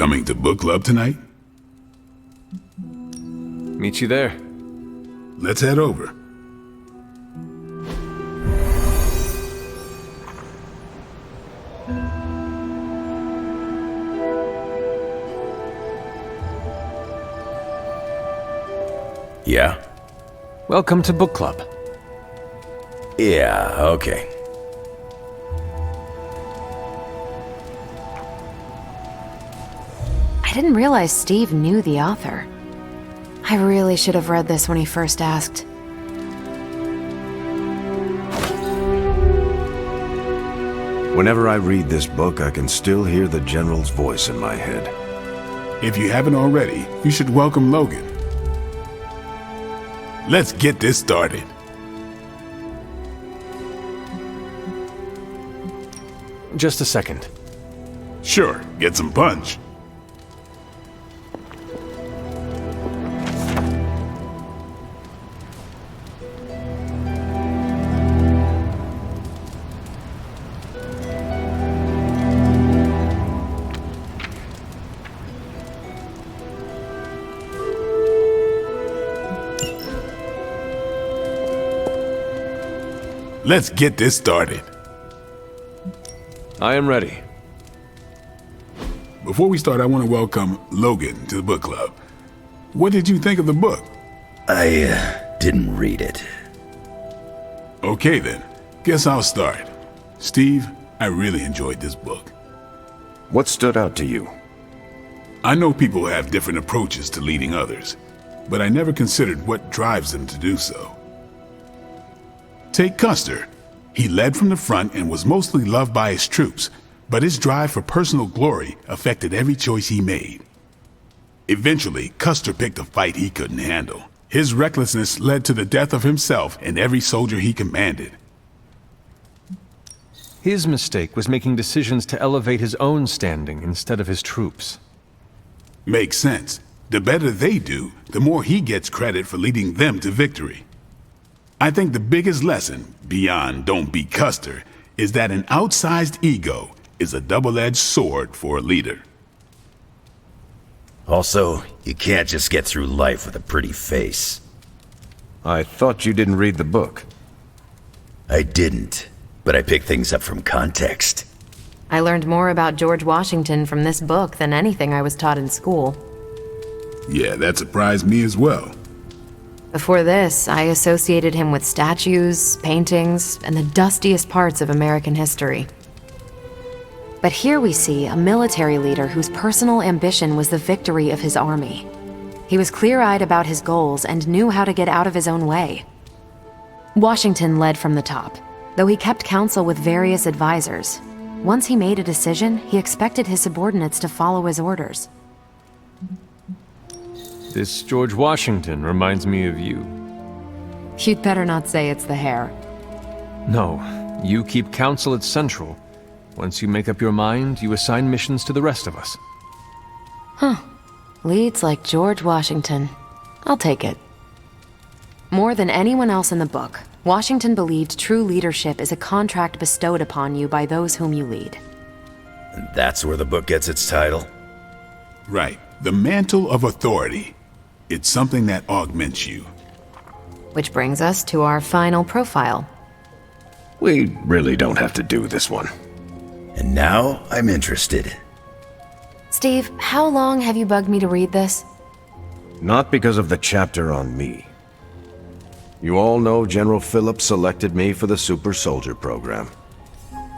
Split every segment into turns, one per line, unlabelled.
Coming to book club tonight?
Meet you there.
Let's head over.
Yeah?
Welcome to book club.
Yeah, okay.
I didn't realize Steve knew the author. I really should have read this when he first asked.
Whenever I read this book, I can still hear the General's voice in my head.
If you haven't already, you should welcome Logan. Let's get this started.
Just a second.
Sure, get some punch. Let's get this started.
I am ready.
Before we start, I want to welcome Logan to the book club. What did you think of the book?
I didn't read it.
Okay then, guess I'll start. Steve, I really enjoyed this book.
What stood out to you?
I know people have different approaches to leading others, but I never considered what drives them to do so. Take Custer. He led from the front and was mostly loved by his troops, but his drive for personal glory affected every choice he made. Eventually, Custer picked a fight he couldn't handle. His recklessness led to the death of himself and every soldier he commanded.
His mistake was making decisions to elevate his own standing instead of his troops.
Makes sense. The better they do, the more he gets credit for leading them to victory. I think the biggest lesson, beyond don't be Custer, is that an outsized ego is a double-edged sword for a leader.
Also, you can't just get through life with a pretty face.
I thought you didn't read the book.
I didn't, but I picked things up from context.
I learned more about George Washington from this book than anything I was taught in school.
Yeah, that surprised me as well.
Before this, I associated him with statues, paintings, and the dustiest parts of American history. But here we see a military leader whose personal ambition was the victory of his army. He was clear-eyed about his goals and knew how to get out of his own way. Washington led from the top, though he kept counsel with various advisors. Once he made a decision, he expected his subordinates to follow his orders.
This George Washington reminds me of you.
You'd better not say it's the hair.
No, you keep counsel at Central. Once you make up your mind, you assign missions to the rest of us.
Leads like George Washington. I'll take it. More than anyone else in the book, Washington believed true leadership is a contract bestowed upon you by those whom you lead.
And that's where the book gets its title?
Right. The mantle of authority. It's something that augments you.
Which brings us to our final profile.
We really don't have to do this one.
And now I'm interested.
Steve, how long have you bugged me to read this?
Not because of the chapter on me. You all know General Phillips selected me for the Super Soldier program.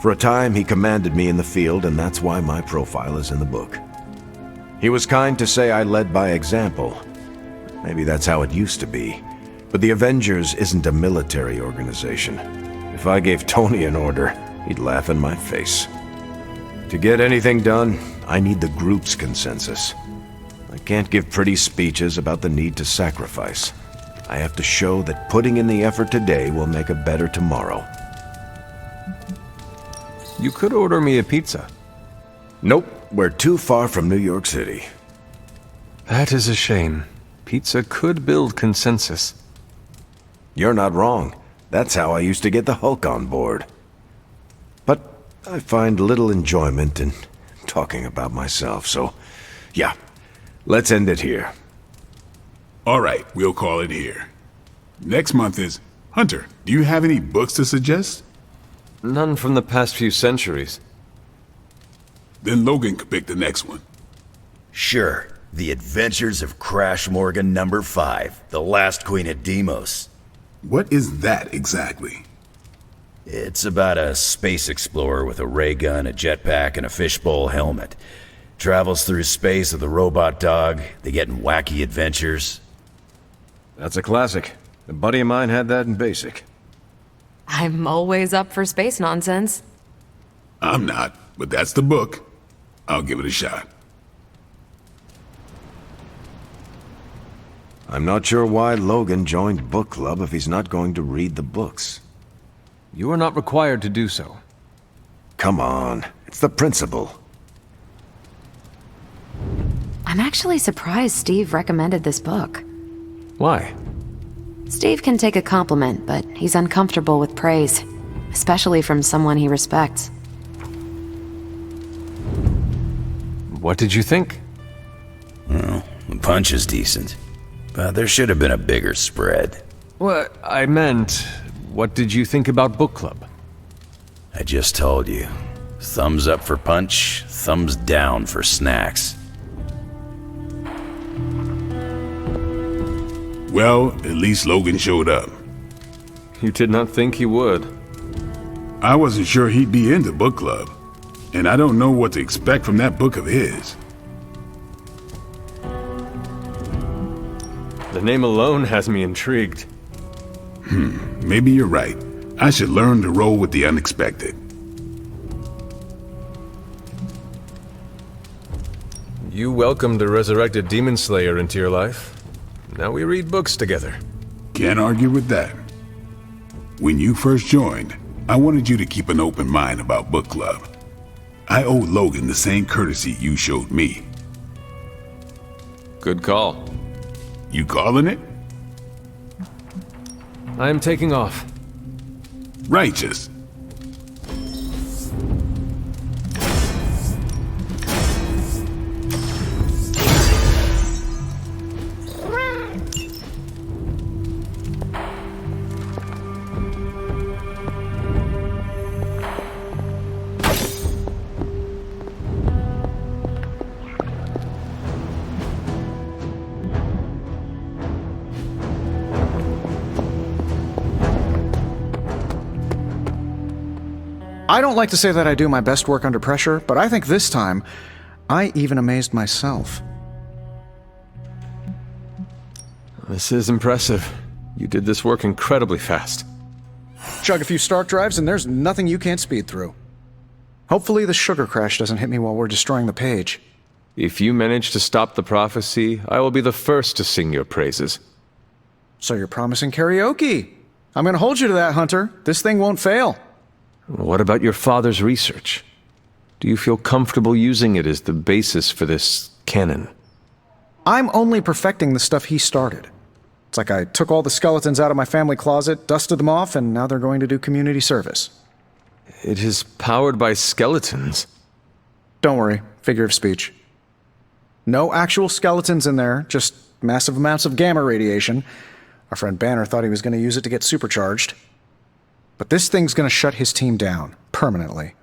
For a time, he commanded me in the field, and that's why my profile is in the book. He was kind to say I led by example. Maybe that's how it used to be. But the Avengers isn't a military organization. If I gave Tony an order, he'd laugh in my face. To get anything done, I need the group's consensus. I can't give pretty speeches about the need to sacrifice. I have to show that putting in the effort today will make a better tomorrow.
You could order me a pizza.
Nope, we're too far from New York City.
That is a shame. Pizza could build consensus.
You're not wrong. That's how I used to get the Hulk on board. But I find little enjoyment in talking about myself, so Yeah. Let's end it here.
All right, we'll call it here. Next month is... Hunter, do you have any books to suggest?
None from the past few centuries.
Then Logan could pick the next one.
Sure. The Adventures of Crash Morgan number 5, The Last Queen of Deimos.
What is that exactly?
It's about a space explorer with a ray gun, a jetpack, and a fishbowl helmet. Travels through space with a robot dog. They get in wacky adventures.
That's a classic. A buddy of mine had that in basic.
I'm always up for space nonsense.
I'm not, but that's the book. I'll give it a shot.
I'm not sure why Logan joined book club if he's not going to read the books.
You are not required to do so.
Come on, it's the principle.
I'm actually surprised Steve recommended this book.
Why?
Steve can take a compliment, but he's uncomfortable with praise, especially from someone he respects.
What did you think?
Well, the punch is decent. But there should have been a bigger spread.
What I meant, what did you think about book club?
I just told you. Thumbs up for Punch, thumbs down for snacks.
Well, at least Logan showed up.
You did not think he would.
I wasn't sure he'd be into book club, and I don't know what to expect from that book of his.
The name alone has me intrigued.
Maybe you're right. I should learn to roll with the unexpected.
You welcomed a resurrected demon slayer into your life. Now we read books together.
Can't argue with that. When you first joined, I wanted you to keep an open mind about book club. I owe Logan the same courtesy you showed me.
Good call.
You calling it?
I am taking off.
Righteous.
I don't like to say that I do my best work under pressure, but I think this time, I even amazed myself.
This is impressive. You did this work incredibly fast.
Chug a few Stark drives and there's nothing you can't speed through. Hopefully the sugar crash doesn't hit me while we're destroying the page.
If you manage to stop the prophecy, I will be the first to sing your praises.
So you're promising karaoke. I'm gonna hold you to that, Hunter. This thing won't fail.
What about your father's research? Do you feel comfortable using it as the basis for this canon?
I'm only perfecting the stuff he started. It's like I took all the skeletons out of my family closet, dusted them off, and now they're going to do community service.
It is powered by skeletons.
Don't worry, figure of speech. No actual skeletons in there, just massive amounts of gamma radiation. Our friend Banner thought he was going to use it to get supercharged. But this thing's going to shut his team down, permanently.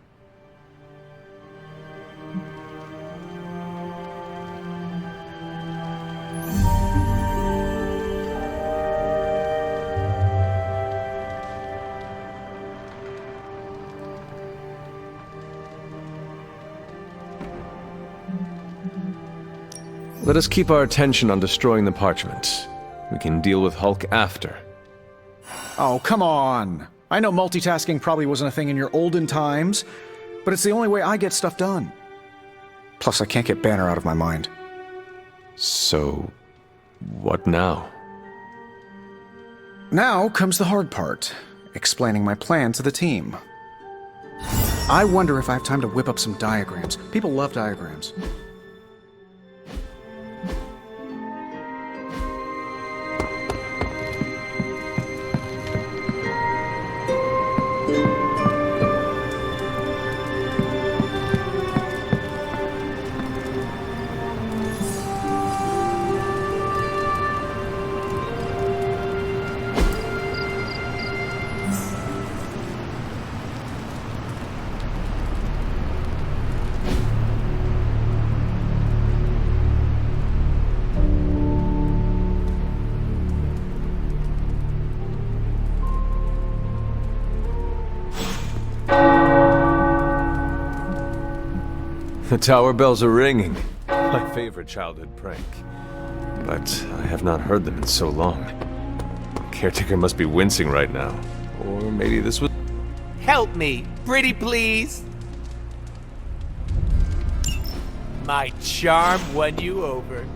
Let us keep our attention on destroying the parchment. We can deal with Hulk after.
Oh, come on! I know multitasking probably wasn't a thing in your olden times, but it's the only way I get stuff done. Plus, I can't get Banner out of my mind.
So, what now?
Now comes the hard part, explaining my plan to the team. I wonder if I have time to whip up some diagrams. People love diagrams.
The tower bells are ringing. My favorite childhood prank. But I have not heard them in so long. Caretaker must be wincing right now. Or maybe this was...
Help me, pretty please. My charm won you over.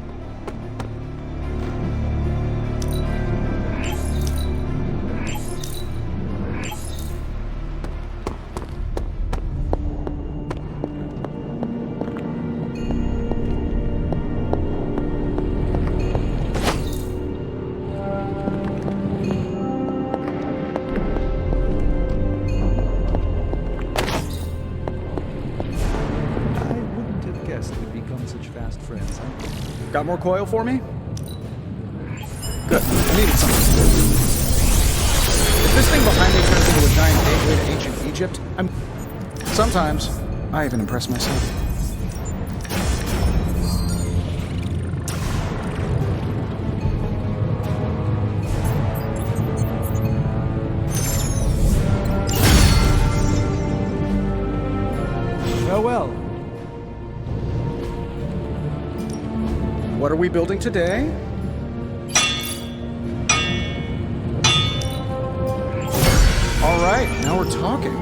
Got more coil for me? Good. I needed something. If this thing behind me turns into a giant gateway to ancient Egypt, sometimes, I even impress myself.
Well.
What are we building today? All right, now we're talking.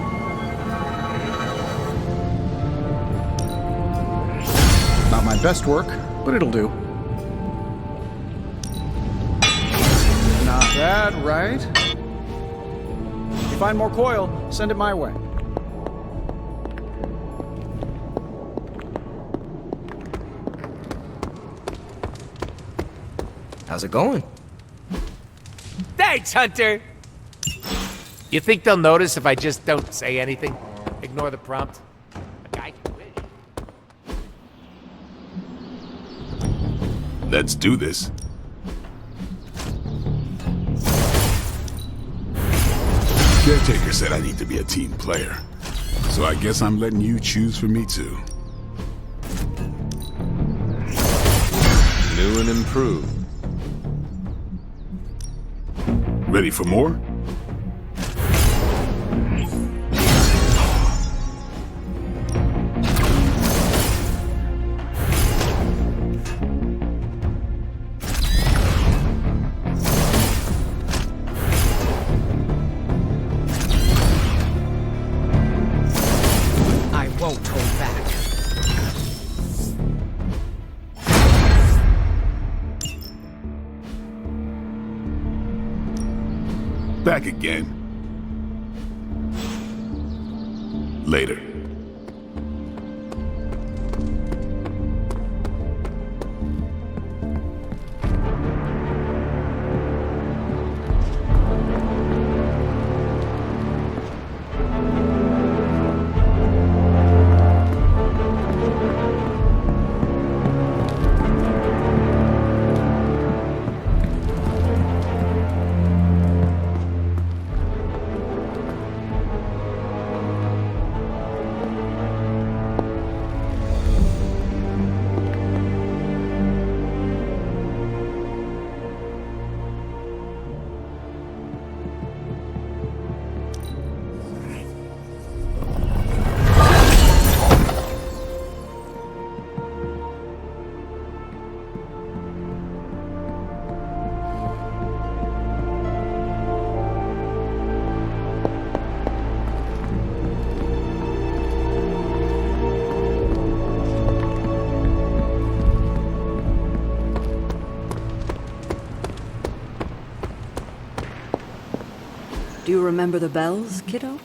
Not my best work, but it'll do. Not bad, right? If you find more coil, send it my way.
How's it going?
Thanks, Hunter! You think they'll notice if I just don't say anything? Ignore the prompt? A guy can wish.
Let's do this. Caretaker said I need to be a team player. So I guess I'm letting you choose for me too.
New and improved.
Ready for more?
I won't hold back.
Back again. Later.
Do you remember the bells, kiddo?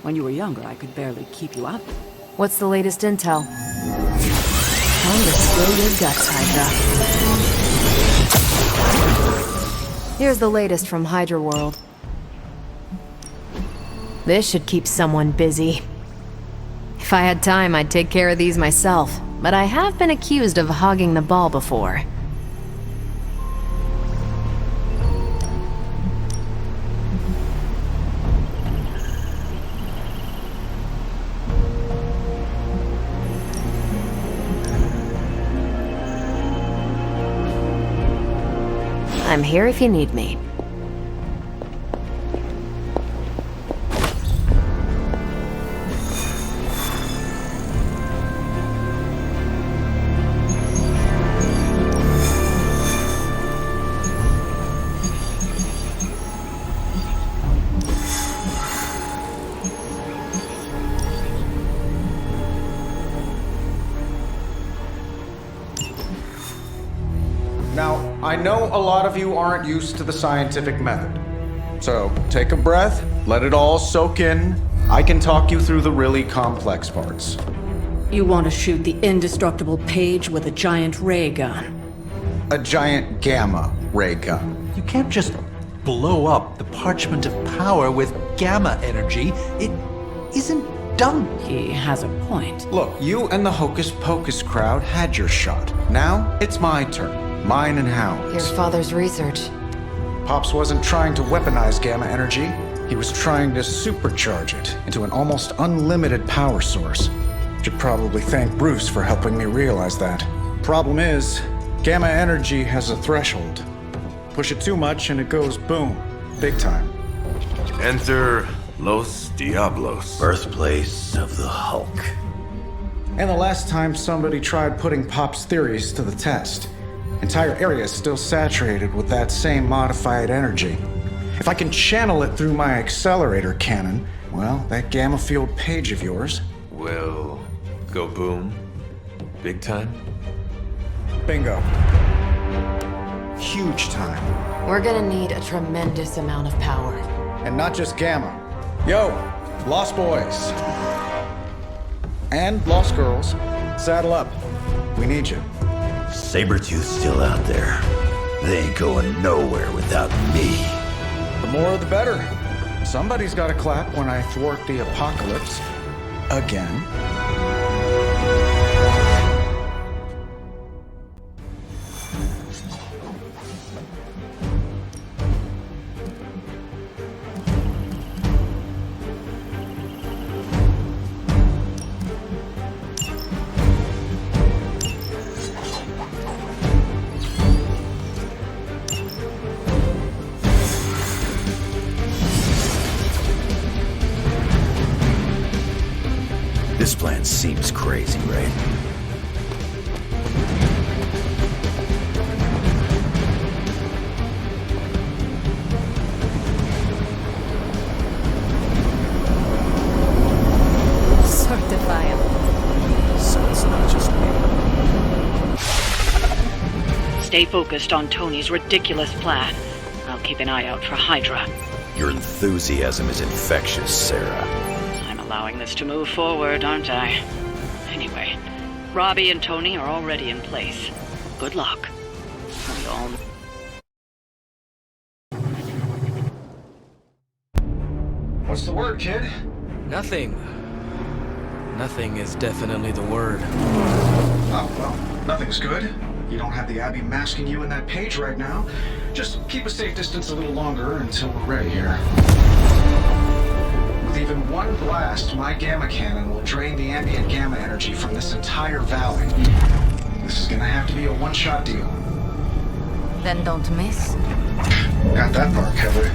When you were younger, I could barely keep you up.
What's the latest intel? Time to spill your guts, Hydra. Here's the latest from Hydra World. This should keep someone busy. If I had time, I'd take care of these myself, but I have been accused of hogging the ball before. I'm here if you need me.
know a lot of you aren't used to the scientific method. So take a breath, let it all soak in. I can talk you through the really complex parts.
You want to shoot the indestructible Page with a giant ray gun.
A giant gamma ray gun.
You can't just blow up the Parchment of Power with gamma energy. It isn't done.
He has a point.
Look, you and the Hocus Pocus crowd had your shot. Now it's my turn. Mine and Hound's.
Your father's research.
Pops wasn't trying to weaponize gamma energy. He was trying to supercharge it into an almost unlimited power source. Should probably thank Bruce for helping me realize that. Problem is, gamma energy has a threshold. Push it too much and it goes boom. Big time.
Enter Los Diablos.
Birthplace of the Hulk.
And the last time somebody tried putting Pop's theories to the test, entire areas still saturated with that same modified energy. If I can channel it through my accelerator cannon, well, that gamma field Page of yours
Will go boom? Big time?
bingo. Huge time.
We're gonna need a tremendous amount of power.
And not just gamma. Yo, Lost Boys. And Lost Girls, saddle up. We need you.
Sabretooth's still out there. They ain't going nowhere without me.
The more the better. Somebody's gotta clap when I thwart the apocalypse. Again.
This plan seems crazy, right?
So it's not just me.
Stay focused on Tony's ridiculous plan. I'll keep an eye out for Hydra.
Your enthusiasm is infectious, Sarah.
I'm allowing this to move forward, aren't I? Anyway, Robbie and Tony are already in place. Good luck. We all
What's the word, kid?
Nothing. Nothing is definitely the word.
Oh, well, nothing's good. You don't have the Abbey masking you in that Page right now. Just keep a safe distance a little longer until we're ready here. With even one blast, my gamma cannon will drain the ambient gamma energy from this entire valley. This is gonna have to be a one-shot deal.
Then don't miss.
Got that part covered.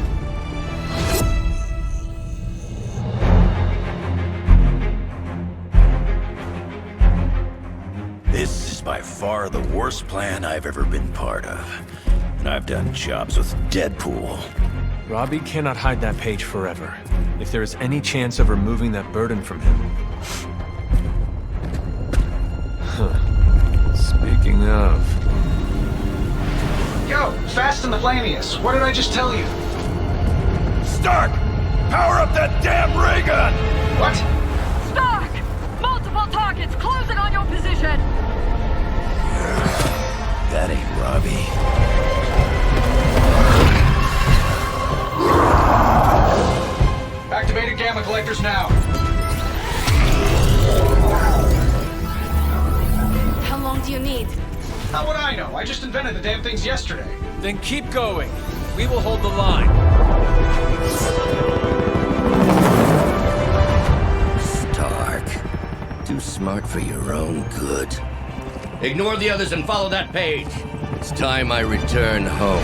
This is by far the worst plan I've ever been part of. And I've done jobs with Deadpool.
Robbie cannot hide that Page forever. If there is any chance of removing that burden from him. Speaking of...
Yo, Fast and the Flamius, what did I just tell you?
Stark! Power up that damn ray gun!
What?
Stark! Multiple targets closing on your position!
That ain't Robbie.
Activated gamma collectors now.
How long do you need?
How would I know? I just invented the damn things yesterday.
Then keep going. We will hold the line.
Stark. Too smart for your own good.
Ignore the others and follow that Page. It's time I return home.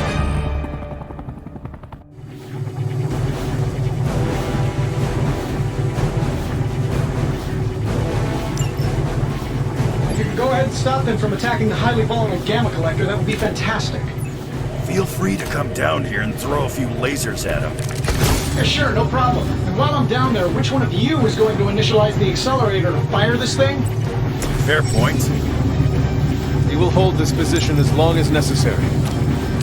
If you could go ahead and stop them from attacking the highly volatile gamma collector, that would be fantastic.
Feel free to come down here and throw a few lasers at him.
Yeah, sure, no problem. And while I'm down there, which one of you is going to initialize the accelerator to fire this thing?
Fair point.
We will hold this position as long as necessary.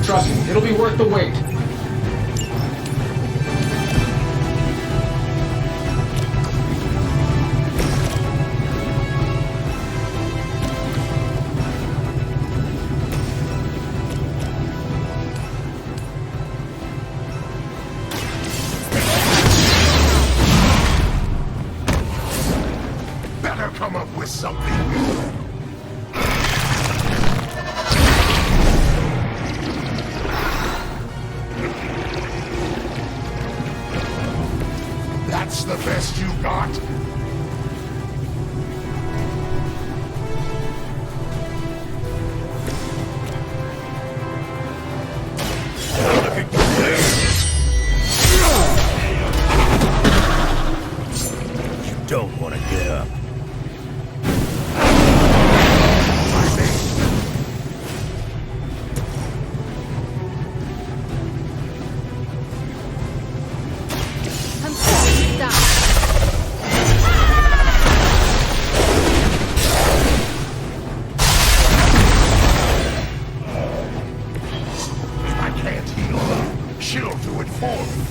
Trust me, it'll be worth the wait.
Better come up with something. That's the best you got?
You don't want to get up.
I can't heal her. She'll do it for me.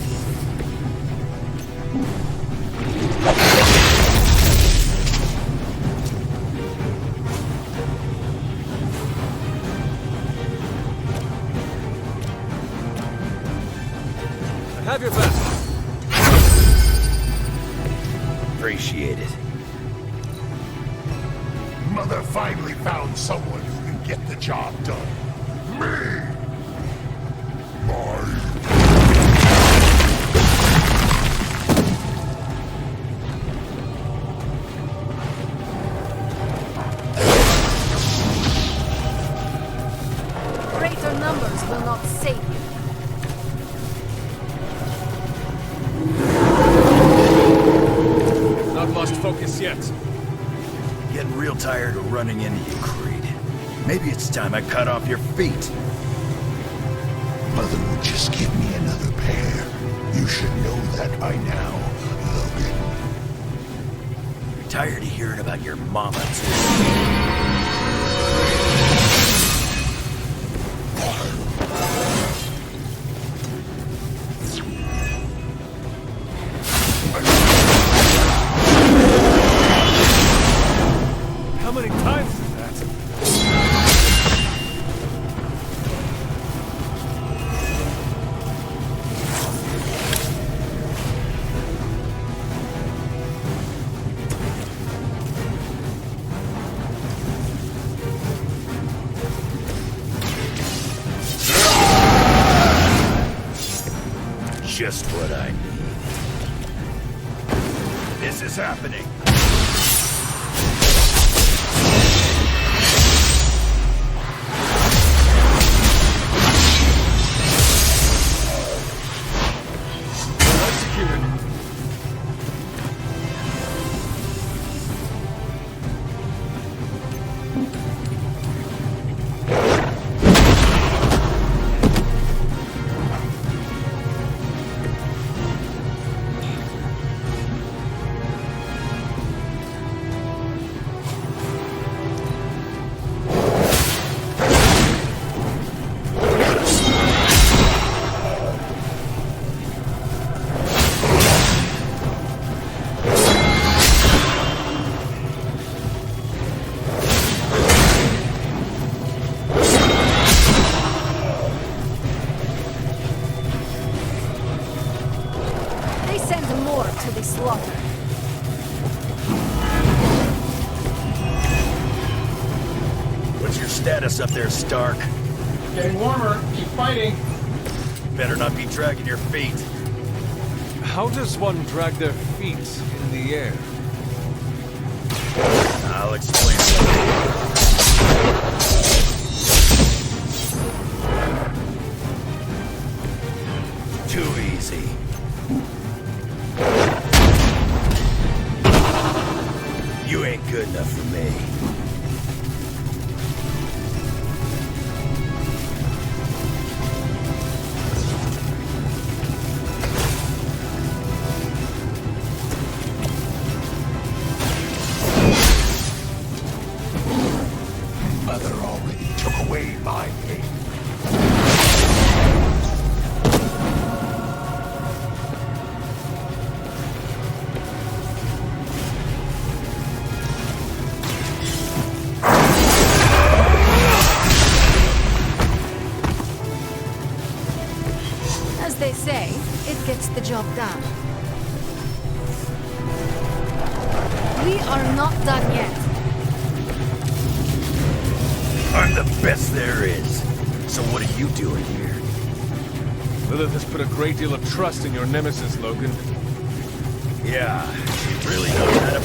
I have your back.
Appreciate it.
Mother finally found someone who can get the job done. Me!
Greater numbers will not save you.
Not lost focus yet.
Getting real tired of running into you, Creed. Maybe it's time I cut off your feet.
Mother would just give me another pair. You should know that by now, Logan.
Tired of hearing about your mama, too.
How many times is that?
Just what I need. This is happening.
They send more to the slaughter.
What's your status up there, Stark?
Getting warmer. Keep fighting.
Better not be dragging your feet.
How does one drag their feet in the air?
I'll explain. Too easy. You ain't good enough for me.
Mother already took away my pain.
locked down. We are not done yet.
I'm the best there is. So what are you doing here?
Lilith has put a great deal of trust in your nemesis, Logan.
Yeah, she really knows how to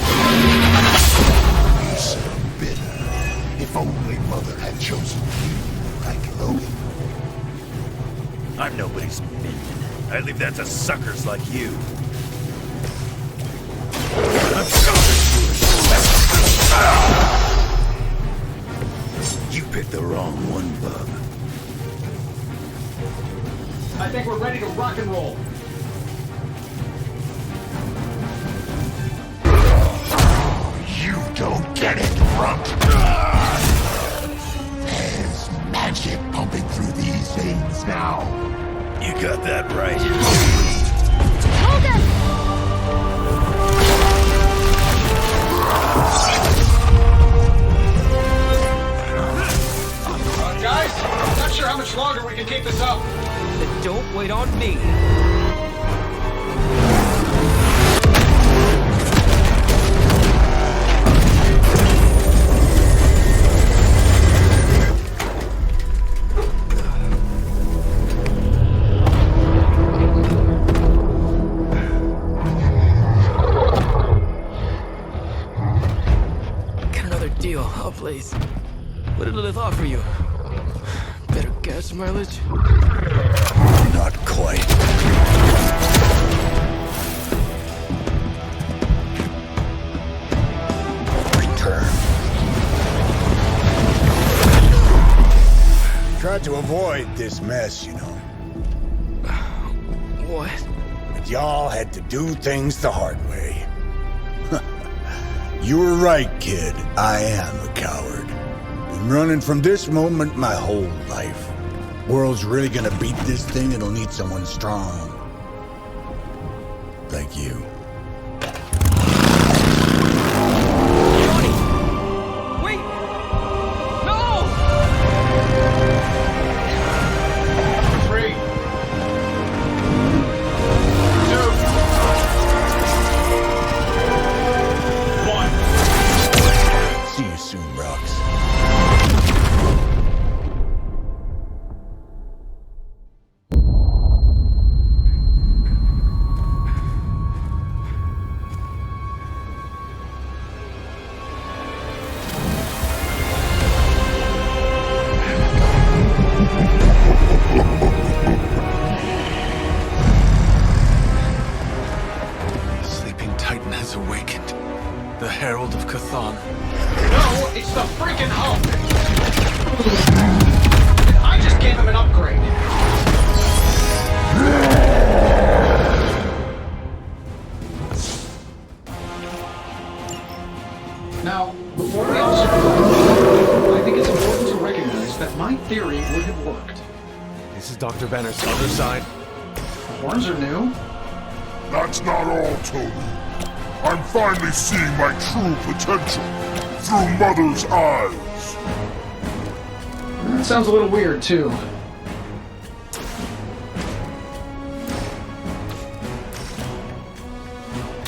You so bitter. If only Mother had chosen you, like Logan.
I'm nobody's minion. I leave that to suckers like you. I'm You picked the wrong one, bub.
I think we're ready to rock and roll.
You don't get it, Rump. There's magic pumping through these veins now.
You got that right.
Guys, I'm not sure how much longer we can keep this up.
Then don't wait on me. Got another deal. Oh, please. What did Lilith offer you? Better gas mileage?
Not quite. Return.
Tried to avoid this mess, you know.
What?
But y'all had to do things the hard way. You were right, kid. I am a coward. Been running from this moment my whole life. World's really gonna beat this thing, it'll need someone strong. Like you.
Johnny! Wait! No!
3, 2, 1.
See you soon, Rox.
Sleeping Titan has awakened. The Herald of Chthon.
No, it's the freaking Hulk! And I just gave him an upgrade. Now, before we all I think it's important to recognize that my theory would have worked.
This is Dr. Banner's other side.
The horns are new.
That's not all, Tony. I'm finally seeing my true potential through Mother's eyes.
That sounds a little weird, too.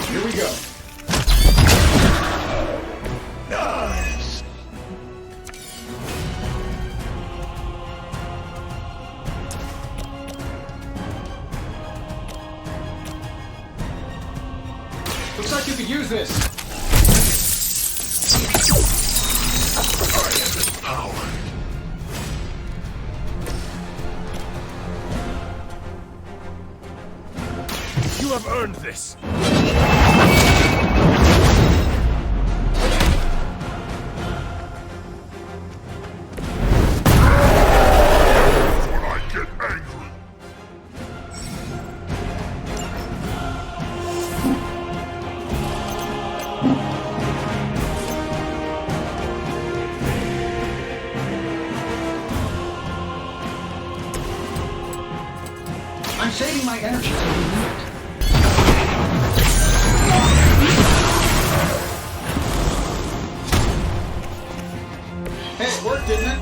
Here we go.
Nice.
Looks like you could use this.
I have the power.
You have earned this.
When I get angry.
I'm saving my energy till we need it. Hey, it worked, didn't it?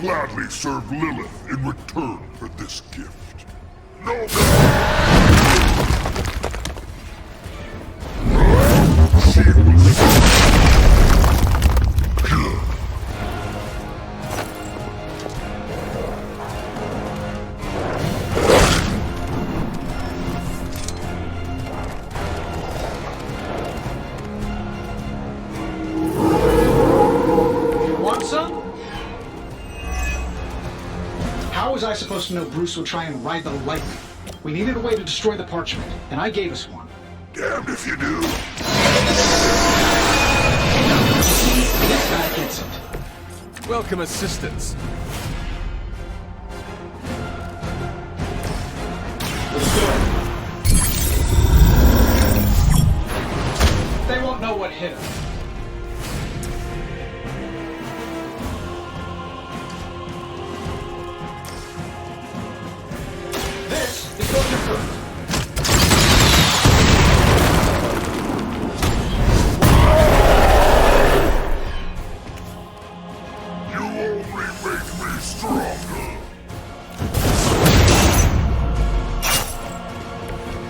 gladly serve Lilith in return for this gift. No. She was pure.
How was I supposed to know Bruce would try and ride the lightning? We needed a way to destroy the parchment, and I gave us one.
Damned if you do.
This guy gets it.
Welcome assistance.
Let's do it. They won't know what hit him. This is Soldier First.
You only make me stronger.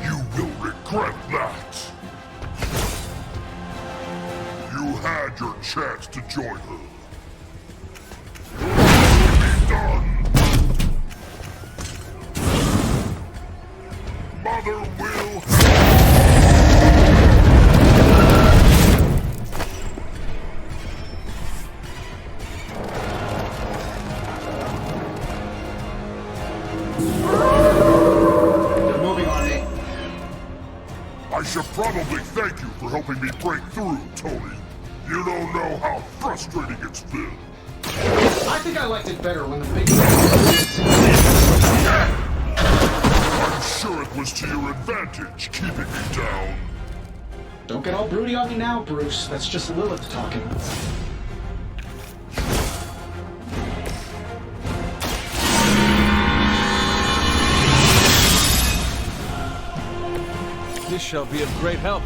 You will regret that. You had your chance to join her. Be done. Mother will.
They're moving on me.
I should probably thank you for helping me break through, Tony. You don't know how frustrating it's been.
I think I liked it better when the big...
I'm sure it was to your advantage keeping me down.
Don't get all broody on me now, Bruce. That's just Lilith talking.
This shall be of great help.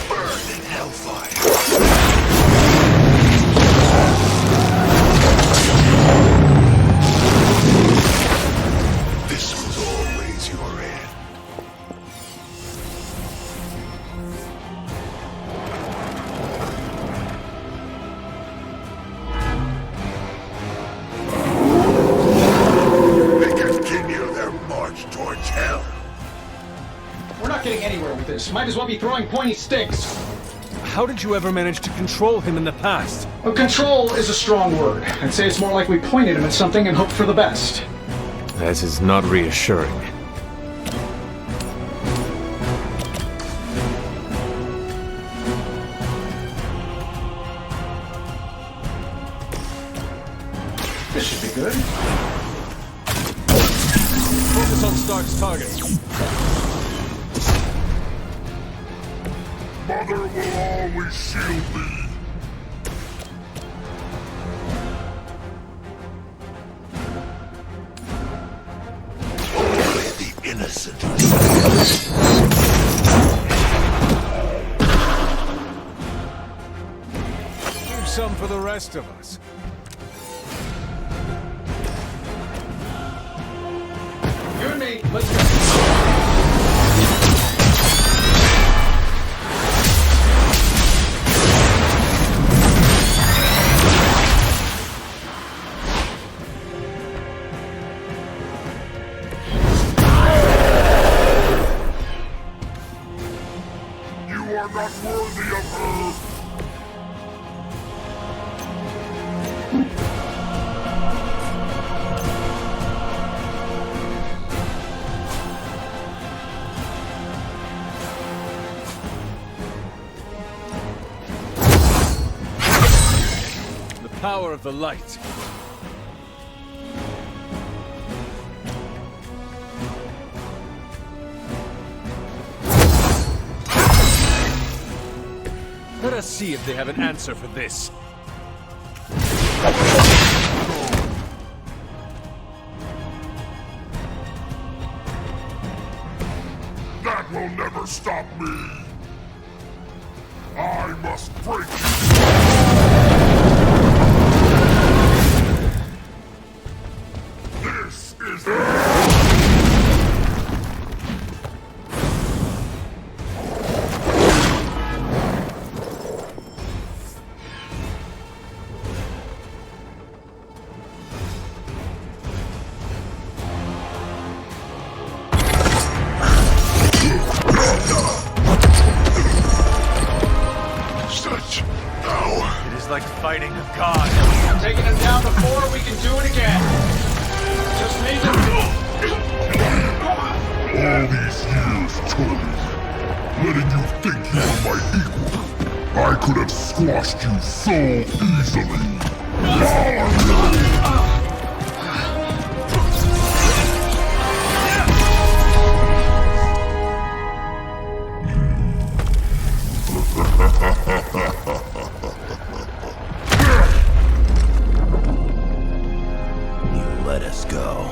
Burn in hellfire. This was always your end. They continue their march towards hell.
We're not getting anywhere with this. Might as well be throwing pointy sticks.
How did you ever manage to control him in the past?
Well, control is a strong word. I'd say it's more like we pointed him at something and hoped for the best.
That is not reassuring.
This should be good.
Focus on Stark's target.
Mother will always shield me. Only the innocent.
Leave some for the rest of us.
You and me, let's go.
You are not worthy of her.
The power of the light. Let us see if they have an answer for this.
That will never stop me. I must break you.
like fighting a god.
Taking him down to 4, we can do it again. Just need to...
All these years, Tony, letting you think you were my equal. I could have squashed you so easily.
You let us go.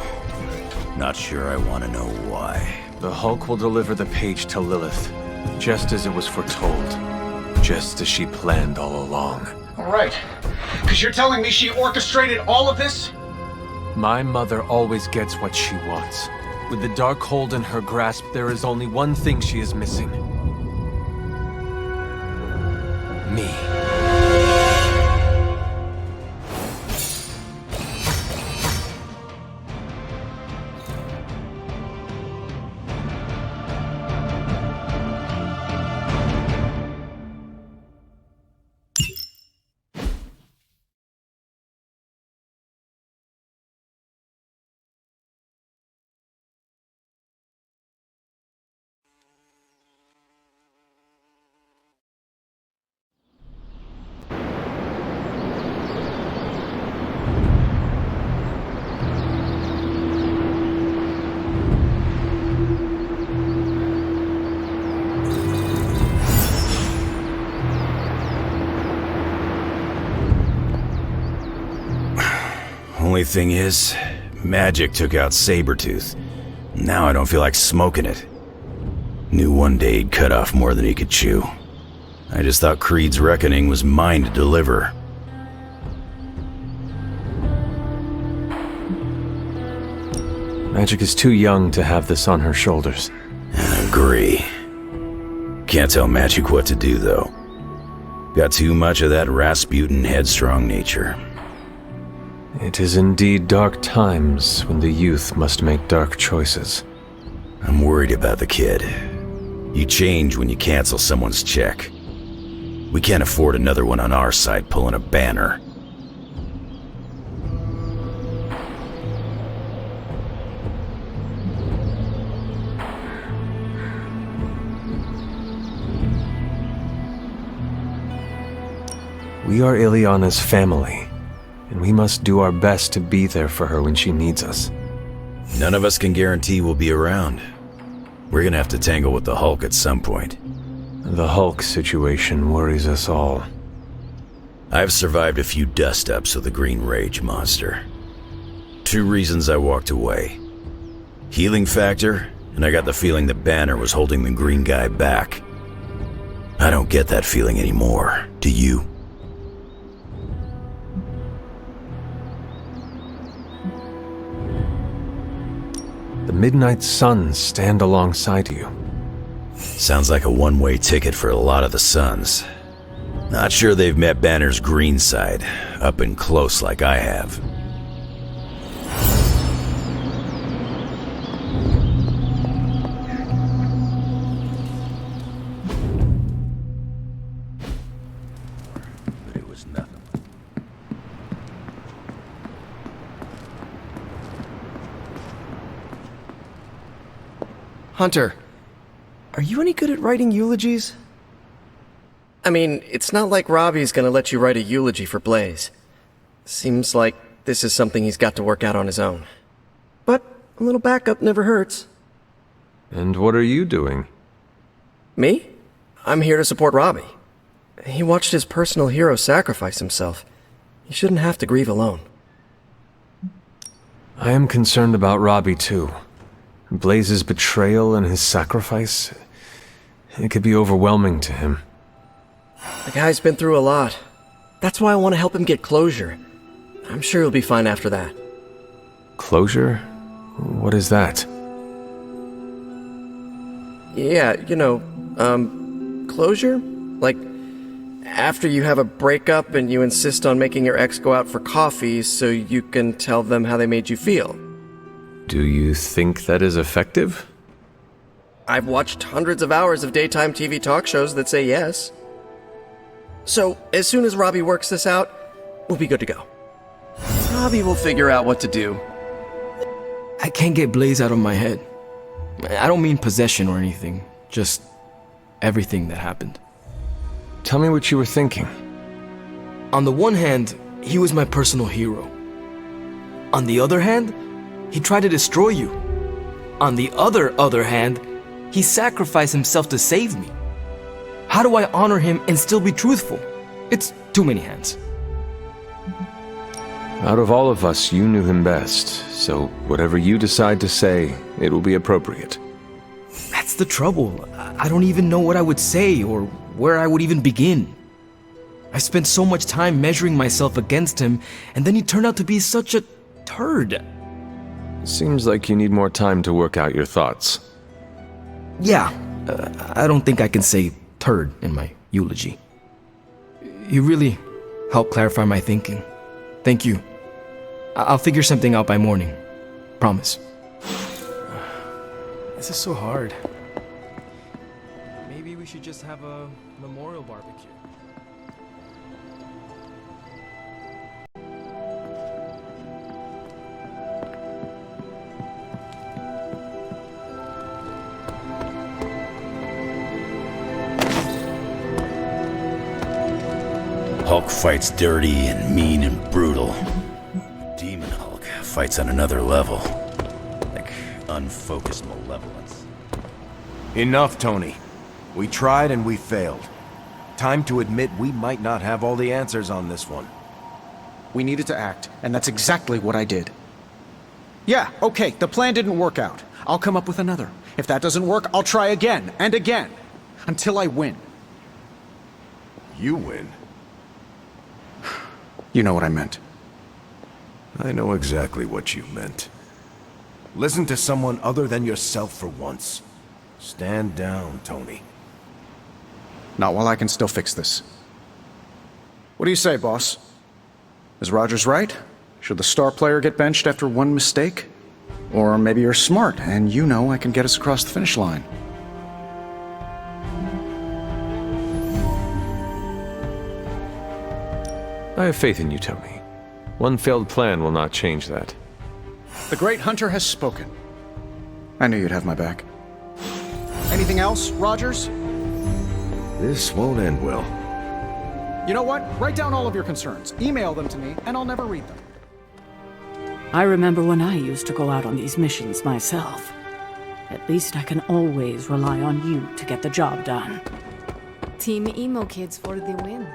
Not sure I want to know why.
The Hulk will deliver the page to Lilith, just as it was foretold. Just as she planned all along.
All right. Because you're telling me she orchestrated all of this?
My mother always gets what she wants. With the Darkhold in her grasp, there is only one thing she is missing. Me.
Only thing is, magic took out Sabretooth. Now I don't feel like smoking it. Knew one day he'd cut off more than he could chew. I just thought Creed's reckoning was mine to deliver.
Magic is too young to have this on her shoulders.
I agree. Can't tell Magic what to do, though. Got too much of that Rasputin headstrong nature.
It is indeed dark times when the youth must make dark choices.
I'm worried about the kid. You change when you cancel someone's check. We can't afford another one on our side pulling a Banner.
We are Ileana's family, and we must do our best to be there for her when she needs us.
None of us can guarantee we'll be around. We're gonna have to tangle with the Hulk at some point.
The Hulk situation worries us all.
I've survived a few dust-ups with the Green Rage monster. 2 reasons I walked away. Healing factor, and I got the feeling that Banner was holding the green guy back. I don't get that feeling anymore, do you?
The Midnight Suns stand alongside you.
Sounds like a one-way ticket for a lot of the Suns. Not sure they've met Banner's green side, up and close like I have. But it was nothing.
Hunter, are you any good at writing eulogies? I mean, it's not like Robbie's gonna let you write a eulogy for Blaze. Seems like this is something he's got to work out on his own. But a little backup never hurts.
And what are you doing?
Me? I'm here to support Robbie. He watched his personal hero sacrifice himself. He shouldn't have to grieve alone.
I am concerned about Robbie too. Blaze's betrayal and his sacrifice, it could be overwhelming to him.
The guy's been through a lot. That's why I want to help him get closure. I'm sure he'll be fine after that.
Closure? What is that?
Yeah, closure? Like, after you have a breakup and you insist on making your ex go out for coffee so you can tell them how they made you feel.
Do you think that is effective?
I've watched hundreds of hours of daytime TV talk shows that say yes. So, as soon as Robbie works this out, we'll be good to go. Robbie will figure out what to do.
I can't get Blaze out of my head. I don't mean possession or anything, just everything that happened.
Tell me what you were thinking.
On the one hand, he was my personal hero. On the other hand, he tried to destroy you. On the other hand, he sacrificed himself to save me. How do I honor him and still be truthful? It's too many hands.
Out of all of us, you knew him best, so whatever you decide to say, it will be appropriate.
That's the trouble. I don't even know what I would say or where I would even begin. I spent so much time measuring myself against him, and then he turned out to be such a turd.
Seems like you need more time to work out your thoughts.
Yeah, I don't think I can say turd in my eulogy. You really helped clarify my thinking. Thank you. I'll figure something out by morning. Promise. This is so hard. Maybe we should just have a memorial barbecue.
Hulk fights dirty and mean and brutal. Demon Hulk fights on another level. Like unfocused malevolence.
Enough, Tony. We tried and we failed. Time to admit we might not have all the answers on this one.
We needed to act, and that's exactly what I did. Yeah, okay, the plan didn't work out. I'll come up with another. If that doesn't work, I'll try again and again. Until I win.
You win?
You know what I meant.
I know exactly what you meant. Listen to someone other than yourself for once. Stand down, Tony.
Not while I can still fix this. What do you say, boss? Is Rogers right? Should the star player get benched after one mistake? Or maybe you're smart, and you know I can get us across the finish line.
I have faith in you, Tony. One failed plan will not change that.
The great hunter has spoken. I knew you'd have my back. Anything else, Rogers?
This won't end well.
You know what? Write down all of your concerns. Email them to me, and I'll never read them.
I remember when I used to go out on these missions myself. At least I can always rely on you to get the job done.
Team Emo Kids for the win.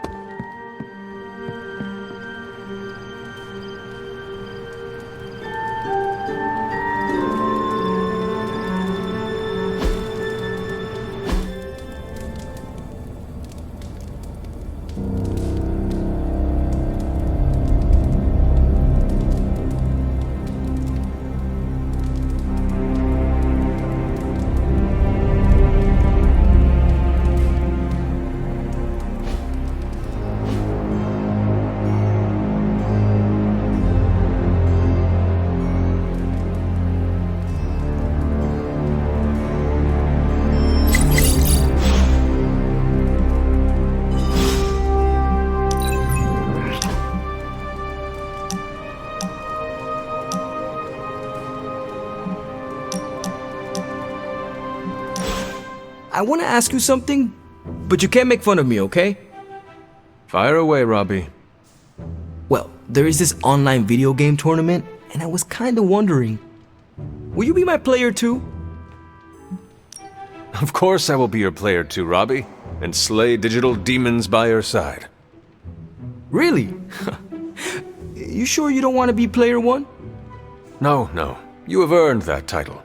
I want to ask you something, but you can't make fun of me, okay?
Fire away, Robbie.
Well, there is this online video game tournament, and I was kind of wondering, will you be my player too?
Of course I will be your player too, Robbie, and slay digital demons by your side.
Really? You sure you don't want to be player one?
No, no. You have earned that title.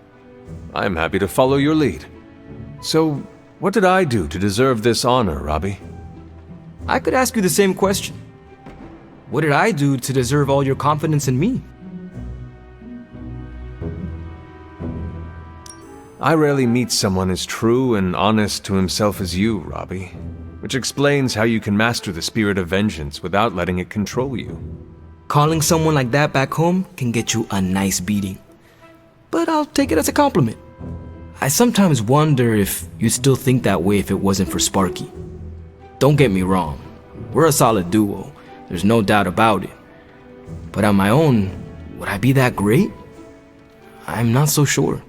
I am happy to follow your lead. So, what did I do to deserve this honor, Robbie?
I could ask you the same question. What did I do to deserve all your confidence in me?
I rarely meet someone as true and honest to himself as you, Robbie, which explains how you can master the spirit of vengeance without letting it control you.
Calling someone like that back home can get you a nice beating. But I'll take it as a compliment. I sometimes wonder if you'd still think that way if it wasn't for Sparky. Don't get me wrong. We're a solid duo, there's no doubt about it. But on my own, would I be that great? I'm not so sure.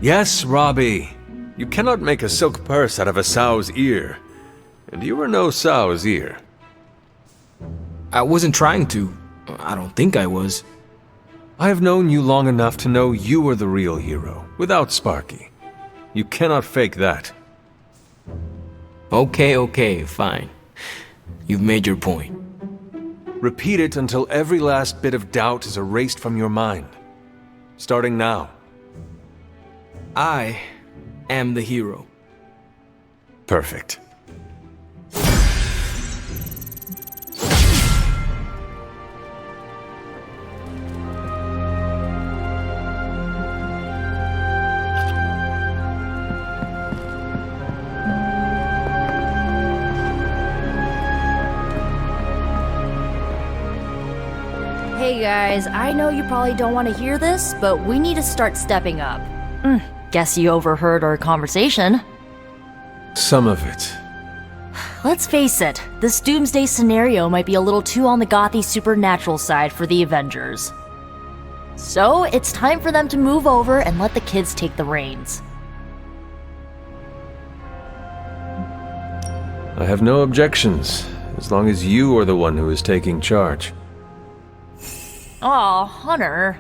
Yes, Robbie. You cannot make a silk purse out of a sow's ear. And you were no sow's ear.
I wasn't trying to. I don't think I was.
I have known you long enough to know you were the real hero, without Sparky. You cannot fake that.
Okay, fine. You've made your point.
Repeat it until every last bit of doubt is erased from your mind. Starting now.
I am the hero.
Perfect.
Hey guys, I know you probably don't want to hear this, but we need to start stepping up. Guess you overheard our conversation.
Some of it.
Let's face it, this doomsday scenario might be a little too on the gothy supernatural side for the Avengers. So, it's time for them to move over and let the kids take the reins.
I have no objections, as long as you are the one who is taking charge.
Aw, Hunter.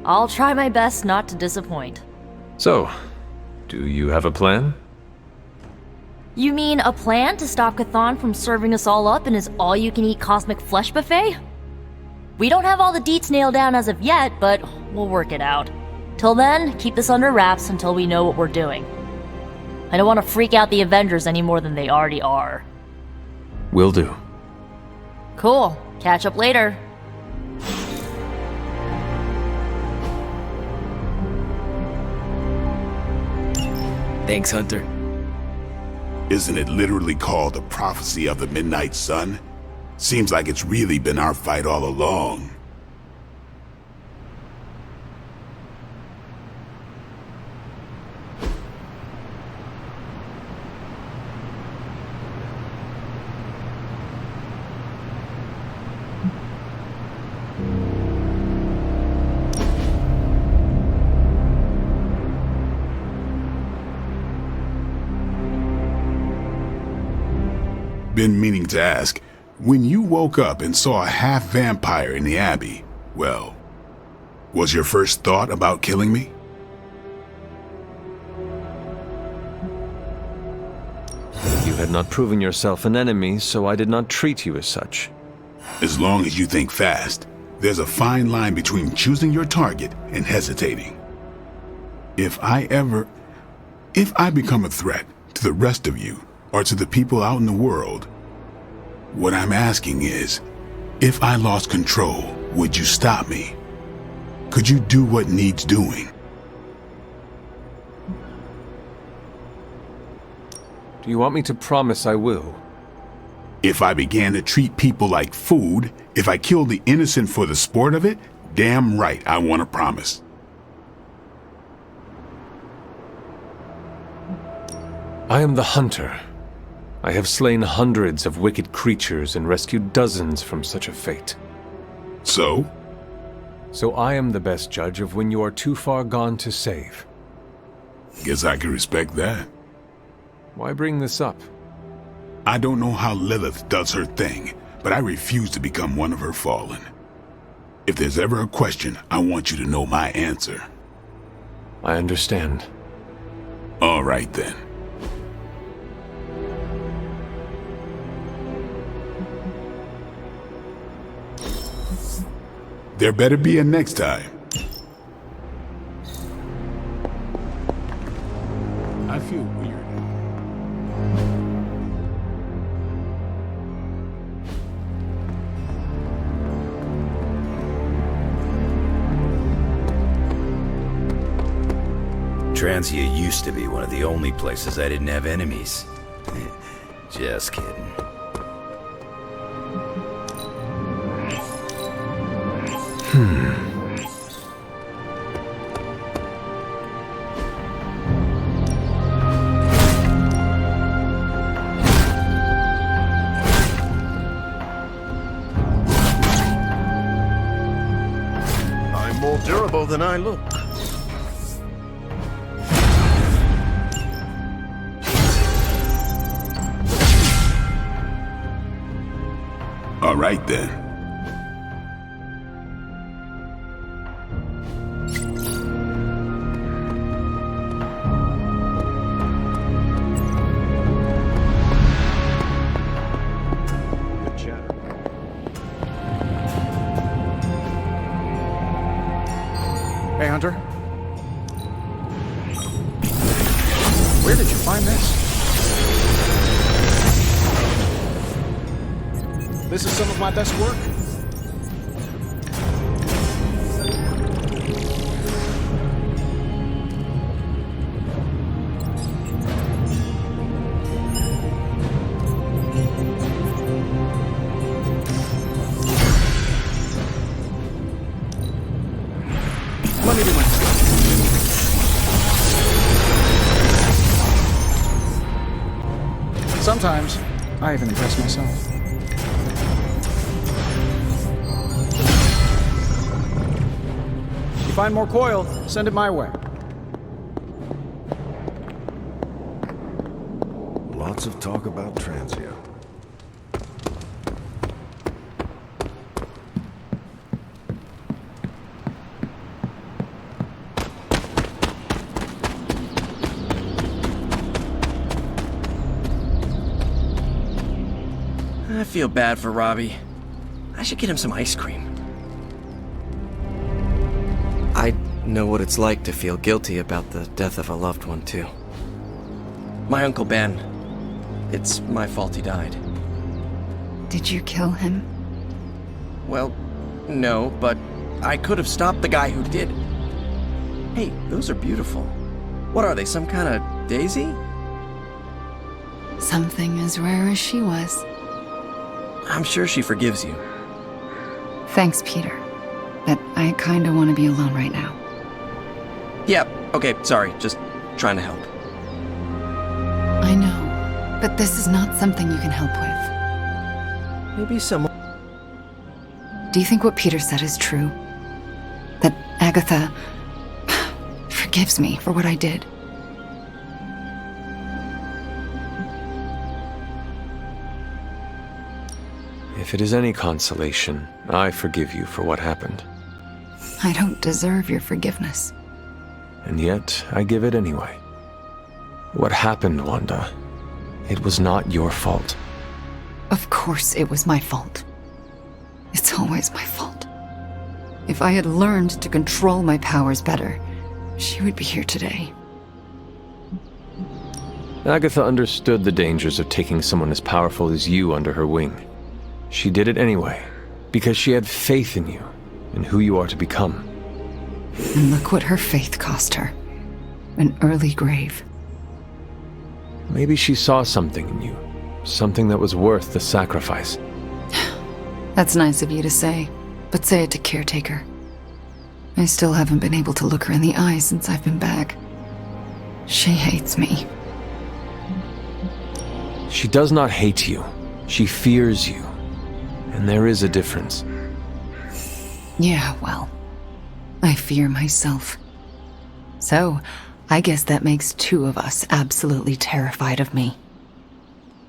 I'll try my best not to disappoint.
So, do you have a plan?
You mean a plan to stop Chthon from serving us all up in his all-you-can-eat cosmic flesh buffet? We don't have all the deets nailed down as of yet, but we'll work it out. Till then, keep this under wraps until we know what we're doing. I don't want to freak out the Avengers any more than they already are.
Will do.
Cool. Catch up later.
Thanks, Hunter.
Isn't it literally called the Prophecy of the Midnight Sun? Seems like it's really been our fight all along. Been meaning to ask, when you woke up and saw a half-vampire in the Abbey, well, was your first thought about killing me?
You had not proven yourself an enemy, so I did not treat you as such.
As long as you think fast, there's a fine line between choosing your target and hesitating. If I become a threat to the rest of you, or to the people out in the world, what I'm asking is, if I lost control, would you stop me? Could you do what needs doing?
Do you want me to promise I will?
If I began to treat people like food, if I killed the innocent for the sport of it, damn right I want to promise.
I am the hunter. I have slain hundreds of wicked creatures and rescued dozens from such a fate.
So?
So I am the best judge of when you are too far gone to save.
Guess I can respect that.
Why bring this up?
I don't know how Lilith does her thing, but I refuse to become one of her fallen. If there's ever a question, I want you to know my answer.
I understand.
All right then. There better be a next time. I feel weird.
Transia used to be one of the only places I didn't have enemies. Just kidding.
more durable than I look.
All right then.
Good chatter.
Hey, Hunter. Where did you find this? This is some of my best work. Let me do my stuff. Sometimes, I even impress myself. If you find more coil, send it my way.
Lots of talk about Transio.
I feel bad for Robbie. I should get him some ice cream. I know what it's like to feel guilty about the death of a loved one, too. My Uncle Ben. It's my fault he died.
Did you kill him?
Well, no, but I could have stopped the guy who did. Hey, those are beautiful. What are they, some kind of daisy?
Something as rare as she was.
I'm sure she forgives you.
Thanks, Peter. But I kinda want to be alone right now.
Yep, okay, sorry, just trying to help.
I know, but this is not something you can help with.
Maybe someone...
Do you think what Peter said is true? That Agatha forgives me for what I did?
If it is any consolation, I forgive you for what happened.
I don't deserve your forgiveness.
And yet, I give it anyway. What happened, Wanda? It was not your fault.
Of course it was my fault. It's always my fault. If I had learned to control my powers better, she would be here today.
Agatha understood the dangers of taking someone as powerful as you under her wing. She did it anyway, because she had faith in you, and who you are to become.
And look what her faith cost her. An early grave.
Maybe she saw something in you, something that was worth the sacrifice.
That's nice of you to say, but say it to Caretaker. I still haven't been able to look her in the eye since I've been back. She hates me.
She does not hate you. She fears you. And there is a difference.
Yeah, well, I fear myself. So, I guess that makes two of us absolutely terrified of me.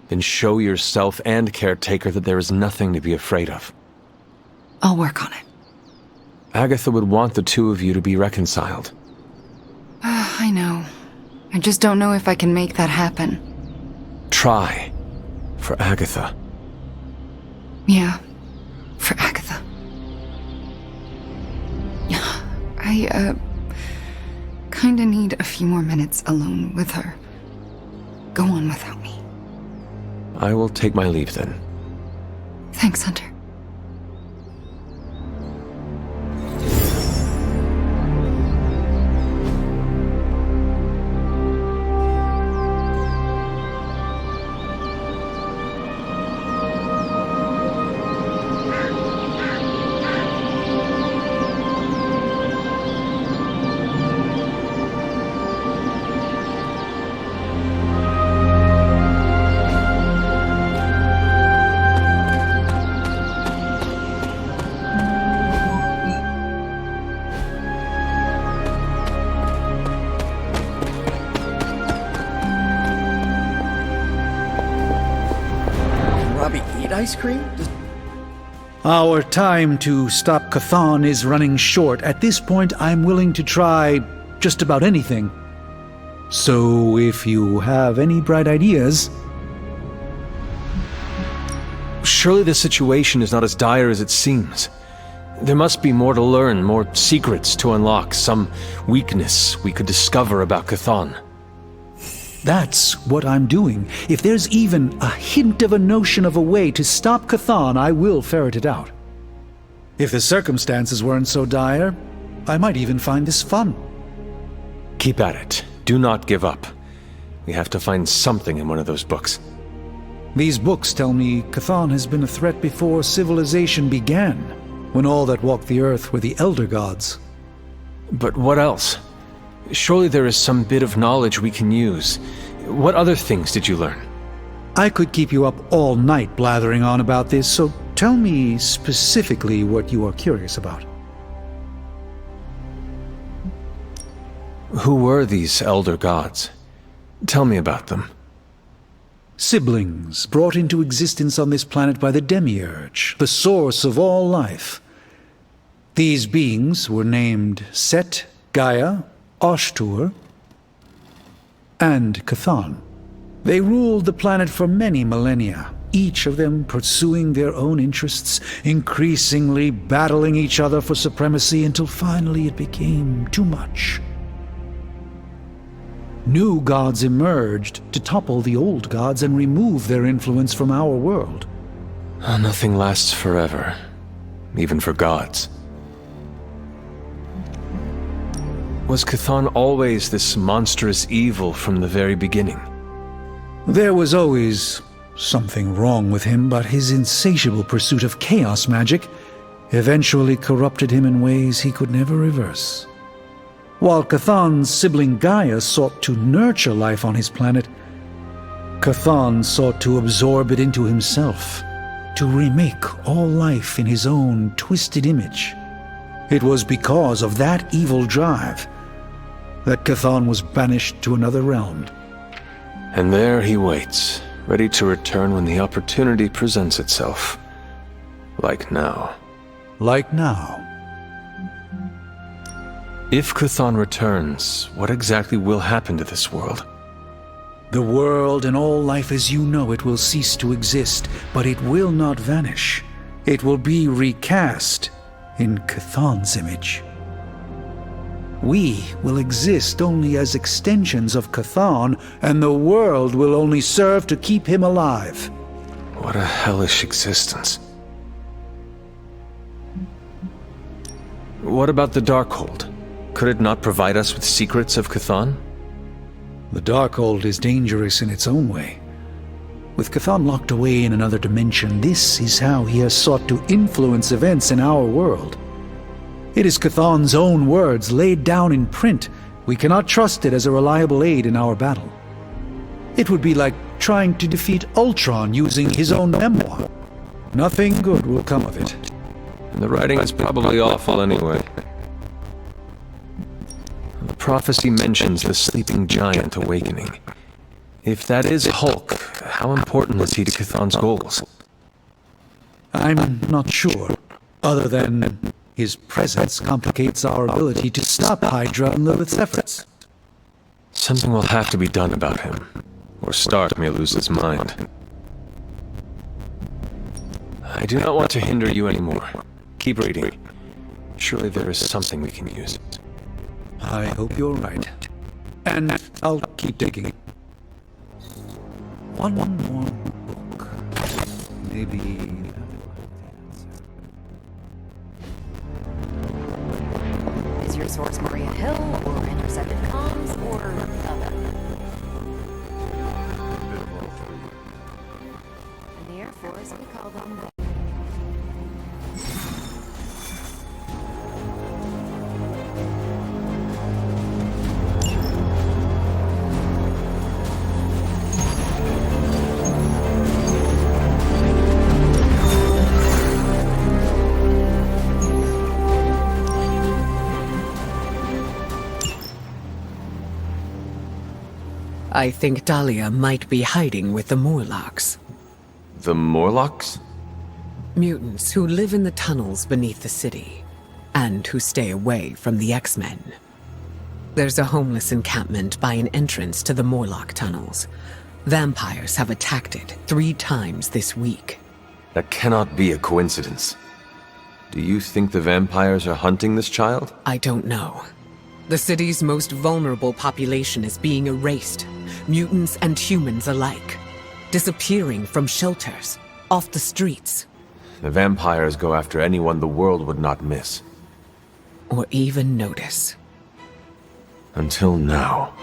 Then show yourself and Caretaker that there is nothing to be afraid of.
I'll work on it.
Agatha would want the two of you to be reconciled.
I know. I just don't know if I can make that happen.
Try. For Agatha.
Yeah, for Agatha. I, kinda need a few more minutes alone with her. Go on without me.
I will take my leave then.
Thanks, Hunter.
ice cream?
Our time to stop Chthon is running short. At this point, I'm willing to try just about anything. So if you have any bright ideas...
Surely the situation is not as dire as it seems. There must be more to learn, more secrets to unlock, some weakness we could discover about Chthon.
That's what I'm doing. If there's even a hint of a notion of a way to stop Chthon, I will ferret it out. If the circumstances weren't so dire, I might even find this fun.
Keep at it. Do not give up. We have to find something in one of those books.
These books tell me Chthon has been a threat before civilization began, when all that walked the earth were the Elder Gods.
But what else? Surely there is some bit of knowledge we can use. What other things did you learn?
I could keep you up all night blathering on about this, so tell me specifically what you are curious about.
Who were these Elder Gods? Tell me about them.
Siblings brought into existence on this planet by the Demiurge, the source of all life. These beings were named Set, Gaia, Ashtur, and Chthon. They ruled the planet for many millennia, each of them pursuing their own interests, increasingly battling each other for supremacy until finally it became too much. New gods emerged to topple the old gods and remove their influence from our world.
Nothing lasts forever, even for gods. Was Chthon always this monstrous evil from the very beginning?
There was always something wrong with him, but his insatiable pursuit of chaos magic eventually corrupted him in ways he could never reverse. While Chthon's sibling Gaia sought to nurture life on his planet, Chthon sought to absorb it into himself, to remake all life in his own twisted image. It was because of that evil drive that Chthon was banished to another realm.
And there he waits, ready to return when the opportunity presents itself. Like now.
Like now.
If Chthon returns, what exactly will happen to this world?
The world and all life as you know it will cease to exist, but it will not vanish. It will be recast in Chthon's image. We will exist only as extensions of Chthon, and the world will only serve to keep him alive.
What a hellish existence. What about the Darkhold? Could it not provide us with secrets of Chthon?
The Darkhold is dangerous in its own way. With Chthon locked away in another dimension, this is how he has sought to influence events in our world. It is Chthon's own words laid down in print. We cannot trust it as a reliable aid in our battle. It would be like trying to defeat Ultron using his own memoir. Nothing good will come of it.
The writing is probably awful anyway. The prophecy mentions the sleeping giant awakening. If that is Hulk, how important is he to Chthon's goals?
I'm not sure, other than his presence complicates our ability to stop Hydra and Lilith's efforts.
Something will have to be done about him, or Stark may lose his mind. I do not want to hinder you anymore. Keep reading. Surely there is something we can use.
I hope you're right. And I'll keep digging. One more book. Maybe...
Is your source Maria Hill, or Intercepted Comms, or other? In the Air Force, we call them...
I think Dahlia might be hiding with the Morlocks.
The Morlocks?
Mutants who live in the tunnels beneath the city, and who stay away from the X-Men. There's a homeless encampment by an entrance to the Morlock tunnels. Vampires have attacked it 3 times this week.
That cannot be a coincidence. Do you think the vampires are hunting this child?
I don't know. The city's most vulnerable population is being erased, mutants and humans alike, disappearing from shelters, off the streets.
The vampires go after anyone the world would not miss.
Or even notice.
Until now.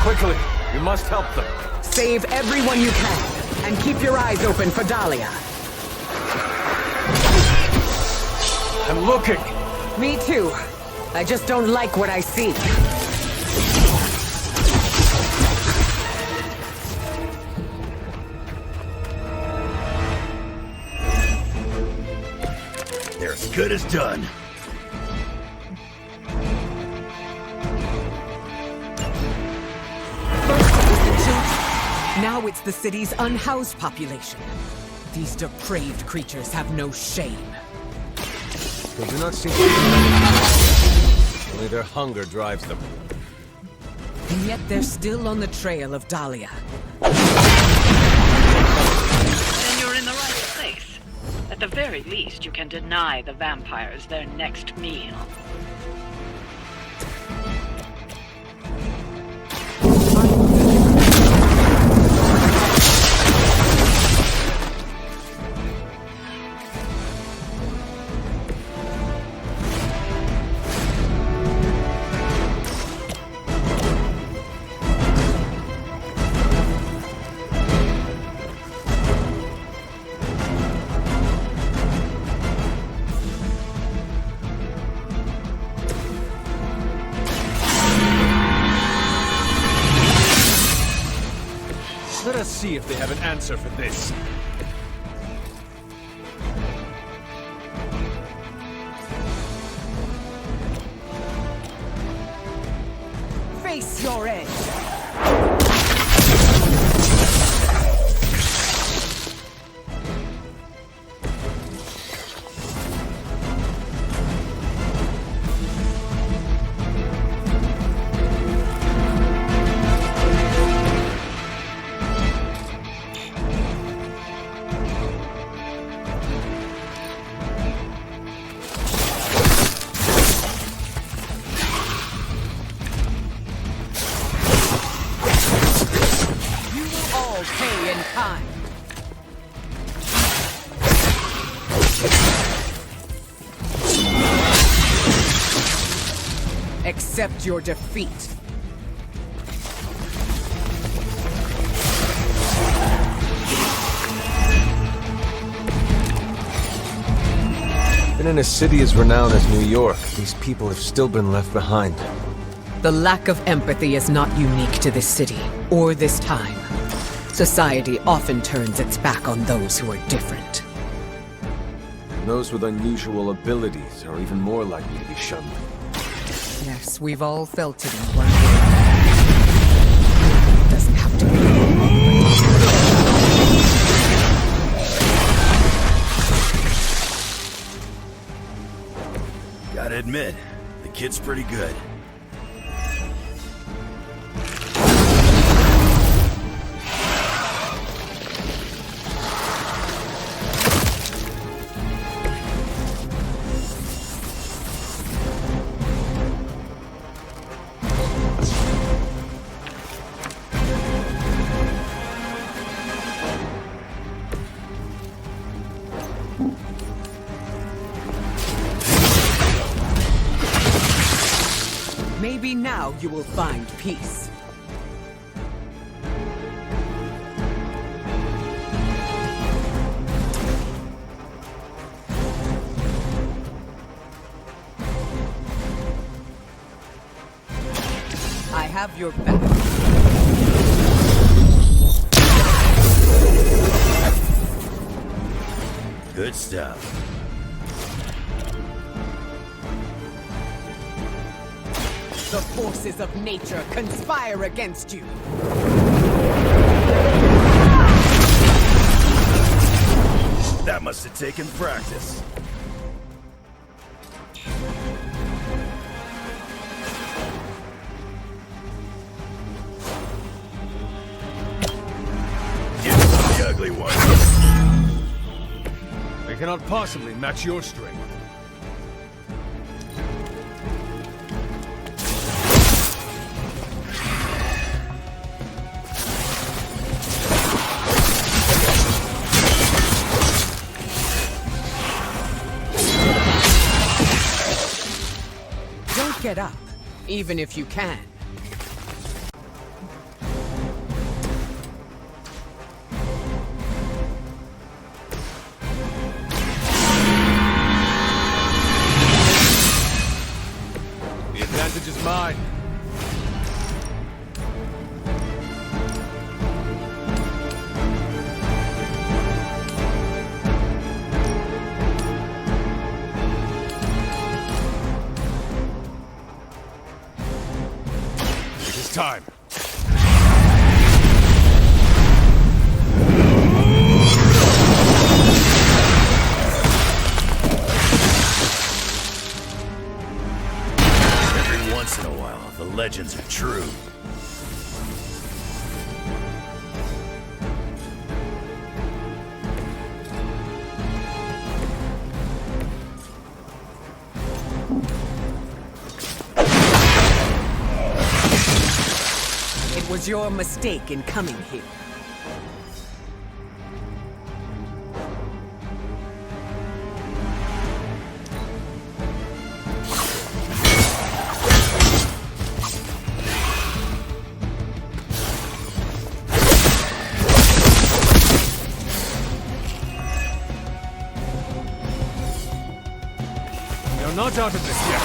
Quickly, you must help them.
Save everyone you can, and keep your eyes open for Dahlia.
I'm looking.
Me too. I just don't like what I see.
They're as good as done.
Now it's the city's unhoused population. These depraved creatures have no shame.
They do not seem to be only their hunger drives them.
And yet they're still on the trail of Dahlia.
Then you're in the right place. At the very least, you can deny the vampires their next meal.
Let us see if they have an answer for this.
Face your edge! Accept your defeat.
Even in a city as renowned as New York, these people have still been left behind.
The lack of empathy is not unique to this city, or this time. Society often turns its back on those who are different.
And those with unusual abilities are even more likely to be shunned.
Yes, we've all felt it in one way. It doesn't have to be.
Gotta admit, the kid's pretty good.
Maybe now you will find peace. I have your back.
Good stuff.
The forces of nature conspire against you.
That must have taken practice. Get the ugly one.
They cannot possibly match your strength.
Get up, even if you can.
The advantage is mine. Time.
Every once in a while, the legends are true.
It was your mistake in coming here.
You're not out of this yet.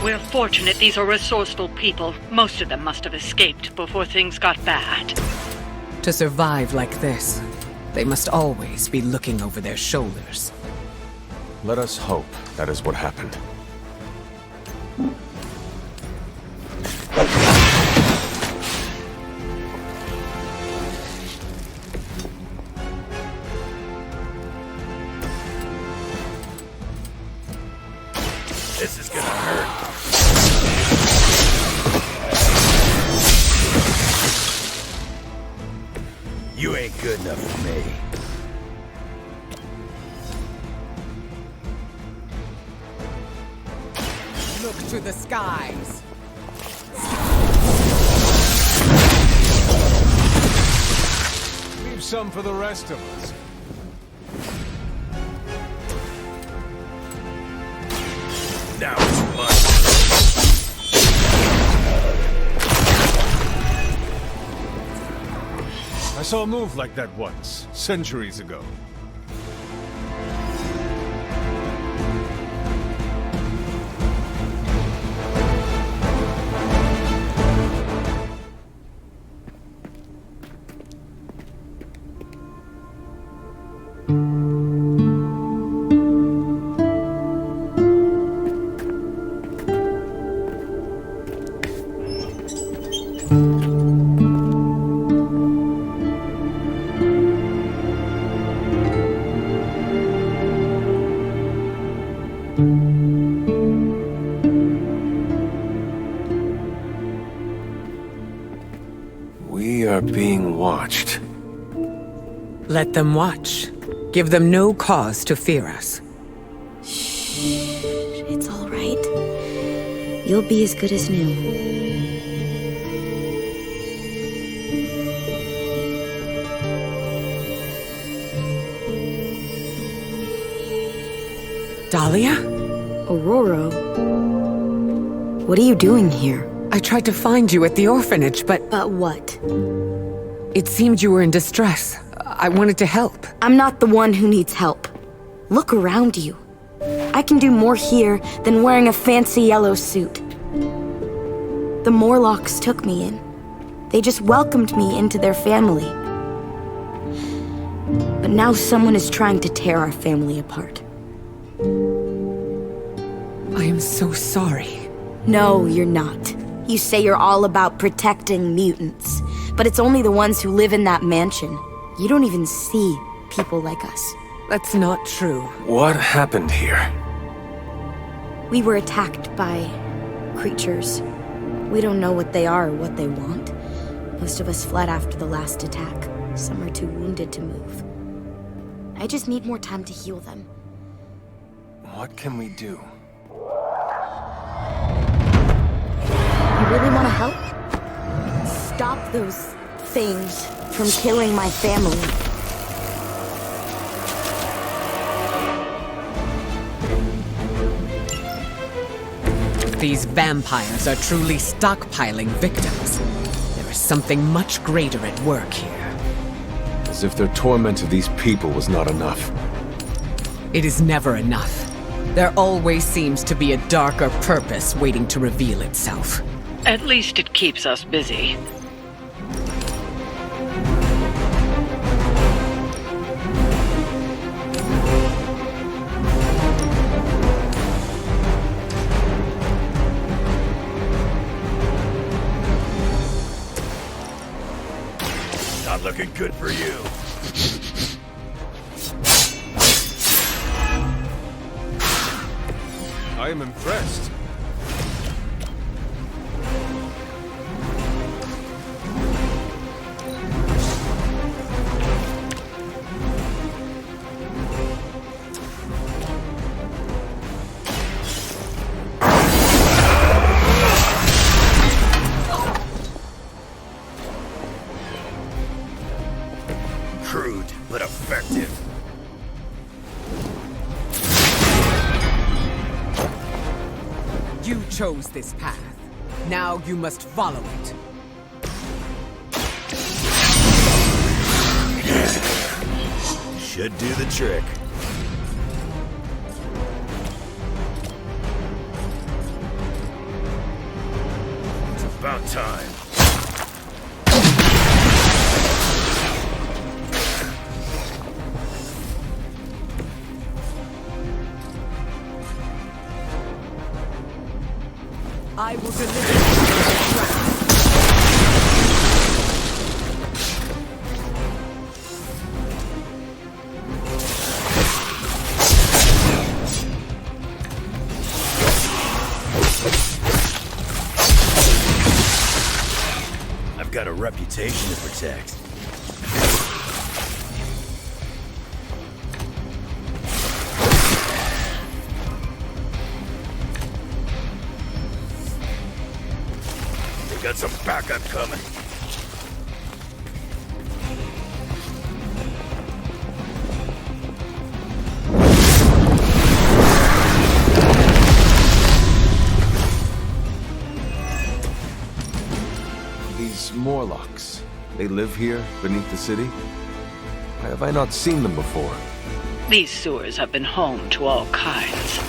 We're fortunate these are resourceful people. Most of them must have escaped before things got bad.
To survive like this, they must always be looking over their shoulders.
Let us hope that is what happened.
This is gonna hurt. You ain't good enough for me.
Look to the skies.
Leave some for the rest of us.
Now it's mine.
I saw a move like that once, centuries ago. watched.
Let them watch. Give them no cause to fear us.
It's all right. You'll be as good as new.
Dahlia?
Aurora? What are you doing here?
I tried to find you at the orphanage, but...
But what?
It seemed you were in distress. I wanted to help.
I'm not the one who needs help. Look around you. I can do more here than wearing a fancy yellow suit. The Morlocks took me in. They just welcomed me into their family. But now someone is trying to tear our family apart.
I am so sorry.
No, you're not. You say you're all about protecting mutants, but it's only the ones who live in that mansion. You don't even see people like us.
That's not true.
What happened here?
We were attacked by creatures. We don't know what they are or what they want. Most of us fled after the last attack. Some are too wounded to move. I just need more time to heal them.
What can we do?
You really want to help? Stop those things from killing my family.
If these vampires are truly stockpiling victims, there is something much greater at work here.
As if their torment of these people was not enough.
It is never enough. There always seems to be a darker purpose waiting to reveal itself.
At least it keeps us busy.
Not looking good for you.
I am impressed.
Crude, but effective.
You chose this path. Now you must follow it.
Should do the trick. It's about time.
I will deliver.
I've got a reputation to protect. Got some backup coming.
These Morlocks, they live here beneath the city? Why have I not seen them before?
These sewers have been home to all kinds.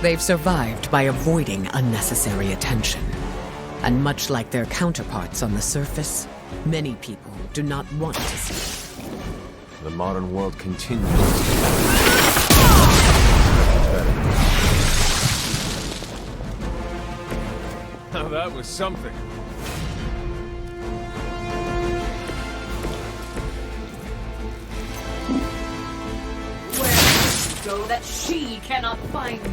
They've survived by avoiding unnecessary attention. And much like their counterparts on the surface, many people do not want to see it.
The modern world continues. Now that was something.
Where so that she cannot find you?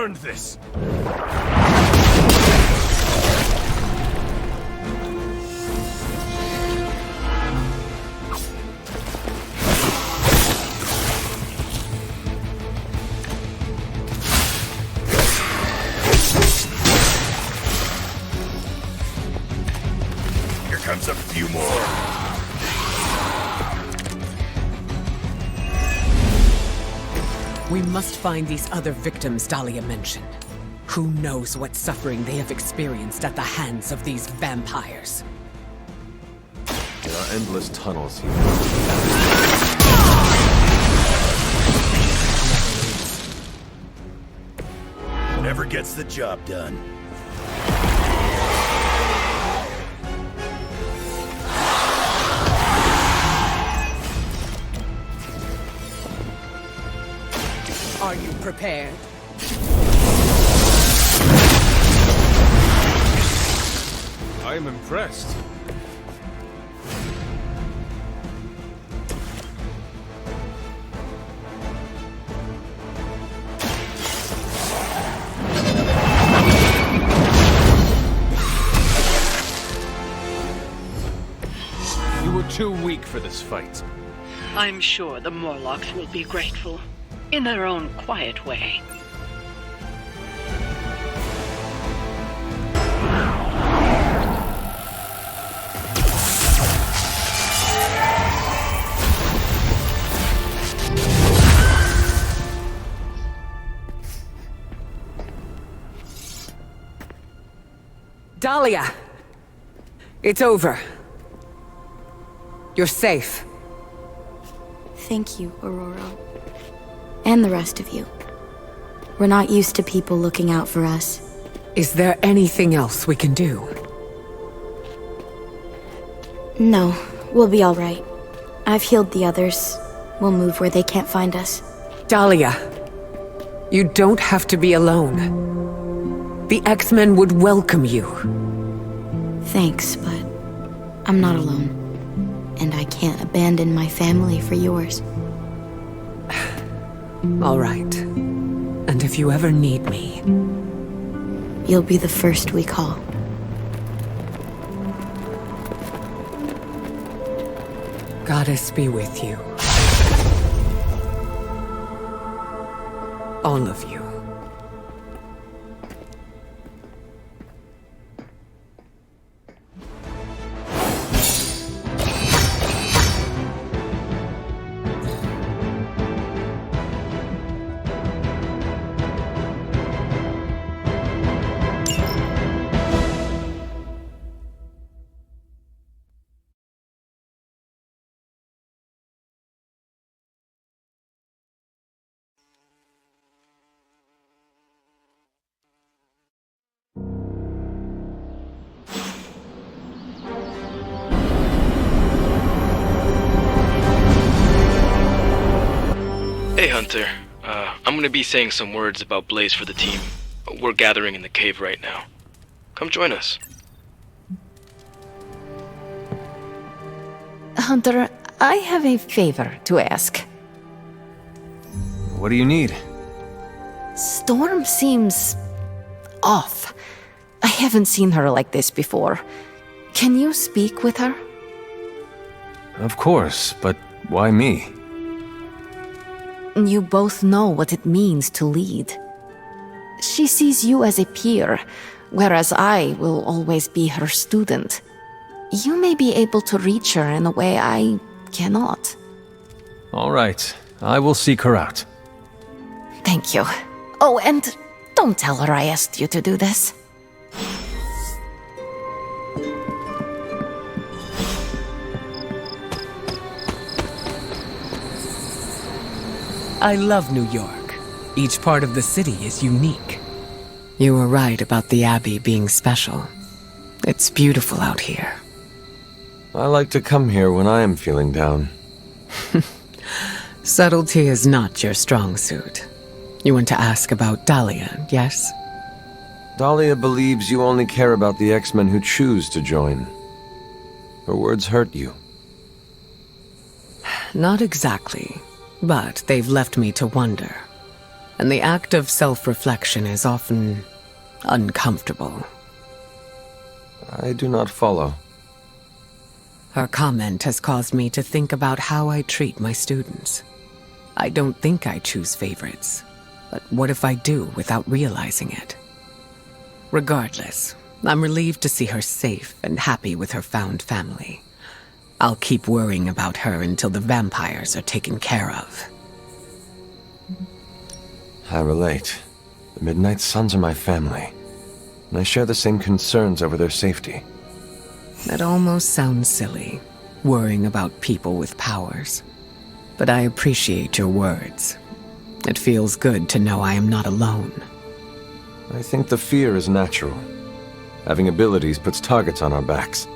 earned this.
Here comes a few more.
We must find these other victims Dahlia mentioned. Who knows what suffering they have experienced at the hands of these vampires?
There are endless tunnels here.
Never gets the job done.
Are you prepared?
I am impressed. You were too weak for this fight.
I'm sure the Morlocks will be grateful, in their own quiet way.
Dahlia! It's over. You're safe.
Thank you, Aurora. And the rest of you. We're not used to people looking out for us.
Is there anything else we can do?
No, we'll be all right. I've healed the others. We'll move where they can't find us.
Dahlia, you don't have to be alone. The X-Men would welcome you.
Thanks, but I'm not alone. And I can't abandon my family for yours.
All right. And if you ever need me...
You'll be the first we call.
Goddess be with you. All of you.
Hey Hunter, I'm gonna be saying some words about Blaze for the team. We're gathering in the cave right now. Come join us.
Hunter, I have a favor to ask.
What do you need?
Storm seems off. I haven't seen her like this before. Can you speak with her?
Of course, but why me?
You both know what it means to lead. She sees you as a peer, whereas I will always be her student. You may be able to reach her in a way I cannot.
All right, I will seek her out.
Thank you. Oh, and don't tell her I asked you to do this.
I love New York. Each part of the city is unique. You were right about the Abbey being special. It's beautiful out here.
I like to come here when I am feeling down.
Subtlety is not your strong suit. You want to ask about Dahlia, yes?
Dahlia believes you only care about the X-Men who choose to join. Her words hurt you.
Not exactly, but they've left me to wonder. And the act of self-reflection is often uncomfortable.
I do not follow.
Her comment has caused me to think about how I treat my students. I don't think I choose favorites, but what if I do without realizing it? Regardless, I'm relieved to see her safe and happy with her found family. I'll keep worrying about her until the vampires are taken care of.
I relate. The Midnight Suns are my family, and I share the same concerns over their safety.
That almost sounds silly, worrying about people with powers. But I appreciate your words. It feels good to know I am not alone.
I think the fear is natural. Having abilities puts targets on our backs.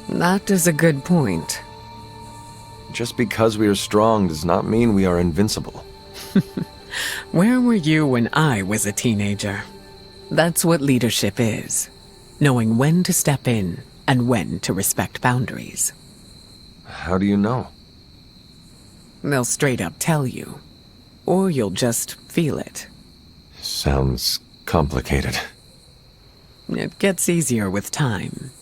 That is a good point.
Just because we are strong does not mean we are invincible.
Where were you when I was a teenager? That's what leadership is. Knowing when to step in and when to respect boundaries.
How do you know?
They'll straight up tell you. Or you'll just feel it.
Sounds complicated.
It gets easier with time.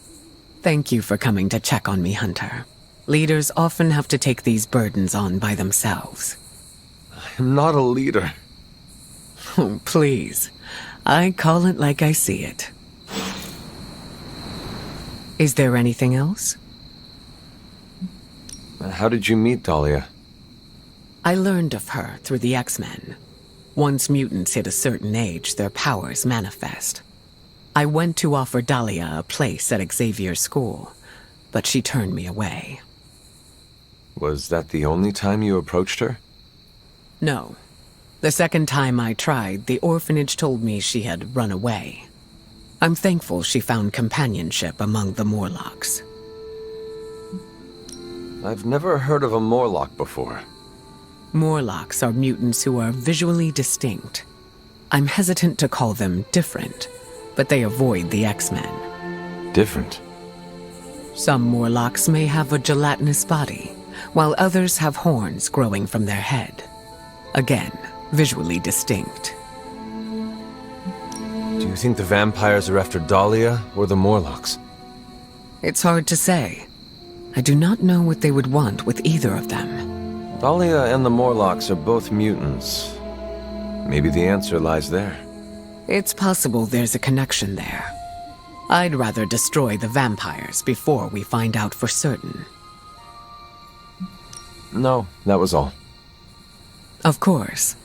Thank you for coming to check on me, Hunter. Leaders often have to take these burdens on by themselves.
I'm not a leader.
Oh, please. I call it like I see it. Is there anything else?
How did you meet Dahlia?
I learned of her through the X-Men. Once mutants hit a certain age, their powers manifest. I went to offer Dahlia a place at Xavier's school, but she turned me away.
Was that the only time you approached her?
No. The second time I tried, the orphanage told me she had run away. I'm thankful she found companionship among the Morlocks.
I've never heard of a Morlock before.
Morlocks are mutants who are visually distinct. I'm hesitant to call them different, but they avoid the X-Men.
Different?
Some Morlocks may have a gelatinous body, while others have horns growing from their head. Again, visually distinct.
Do you think the vampires are after Dahlia or the Morlocks?
It's hard to say. I do not know what they would want with either of them.
Dahlia and the Morlocks are both mutants. Maybe the answer lies there.
It's possible there's a connection there. I'd rather destroy the vampires before we find out for certain.
No, that was all.
Of course.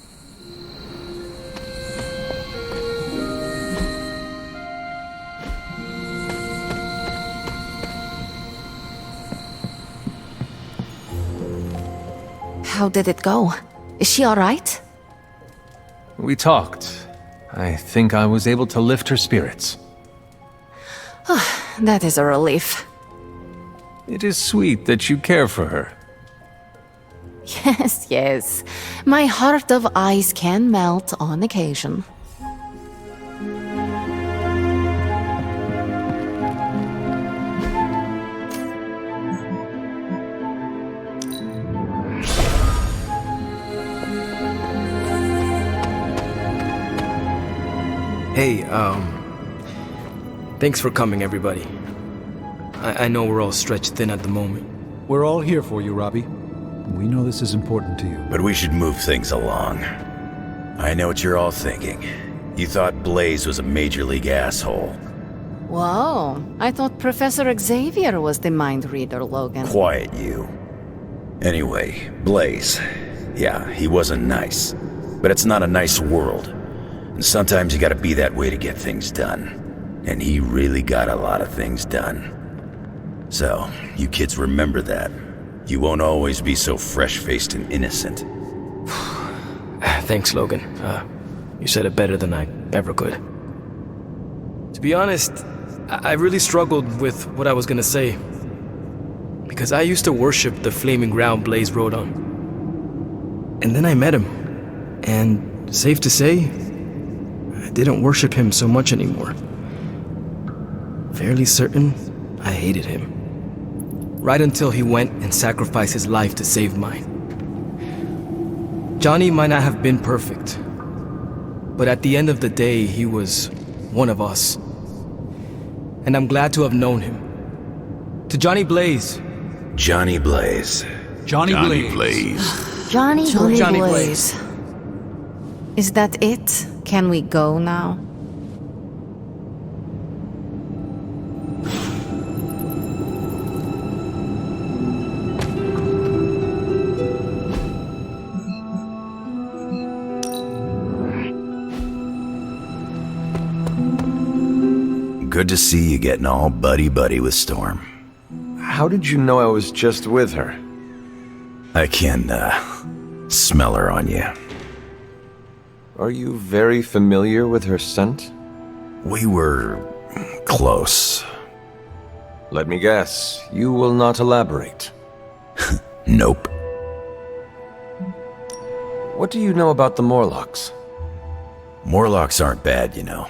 How did it go? Is she all right?
We talked. I think I was able to lift her spirits.
That is a relief.
It is sweet that you care for her.
Yes, yes. My heart of ice can melt on occasion.
Hey, thanks for coming, everybody. I know we're all stretched thin at the moment.
We're all here for you, Robbie. We know this is important to you.
But we should move things along. I know what you're all thinking. You thought Blaze was a major league asshole.
Whoa, I thought Professor Xavier was the mind reader, Logan.
Quiet, you. Anyway, Blaze. Yeah, he wasn't nice. But it's not a nice world. And sometimes you gotta be that way to get things done. And he really got a lot of things done. So, you kids remember that. You won't always be so fresh-faced and innocent.
Thanks, Logan. You said it better than I ever could. To be honest, I really struggled with what I was gonna say. Because I used to worship the flaming ground Blaze rode on. And then I met him. And safe to say, I didn't worship him so much anymore. Fairly certain I hated him. Right until he went and sacrificed his life to save mine. Johnny might not have been perfect, But at the end of the day, he was one of us. And I'm glad to have known him. To Johnny Blaze.
Johnny Blaze.
Johnny
Blaze.
Johnny
Johnny
Blaze. Is that it? Can we go now?
Good to see you getting all buddy-buddy with Storm.
How did you know I was just with her?
I can, smell her on you.
Are you very familiar with her scent?
We were close.
Let me guess, you will not elaborate.
Nope.
What do you know about the Morlocks?
Morlocks aren't bad, you know.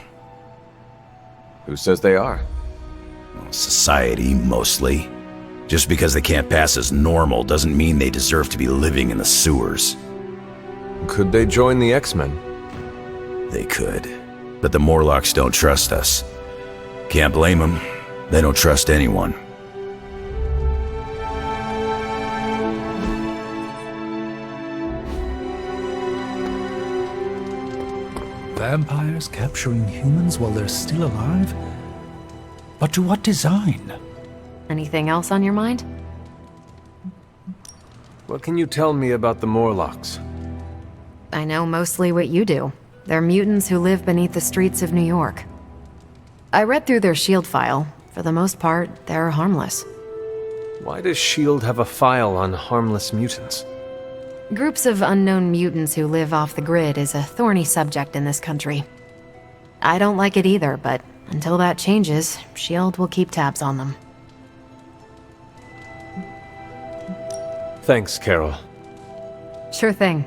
Who says they are?
Society, mostly. Just because they can't pass as normal doesn't mean they deserve to be living in the sewers.
Could they join the X-Men?
They could. But the Morlocks don't trust us. Can't blame them. They don't trust anyone.
Vampires capturing humans while they're still alive? But to what design?
Anything else on your mind?
What can you tell me about the Morlocks?
I know mostly what you do. They're mutants who live beneath the streets of New York. I read through their SHIELD file. For the most part, they're harmless.
Why does S.H.I.E.L.D. have a file on harmless mutants?
Groups of unknown mutants who live off the grid is a thorny subject in this country. I don't like it either, but until that changes, S.H.I.E.L.D. will keep tabs on them.
Thanks, Carol.
Sure thing.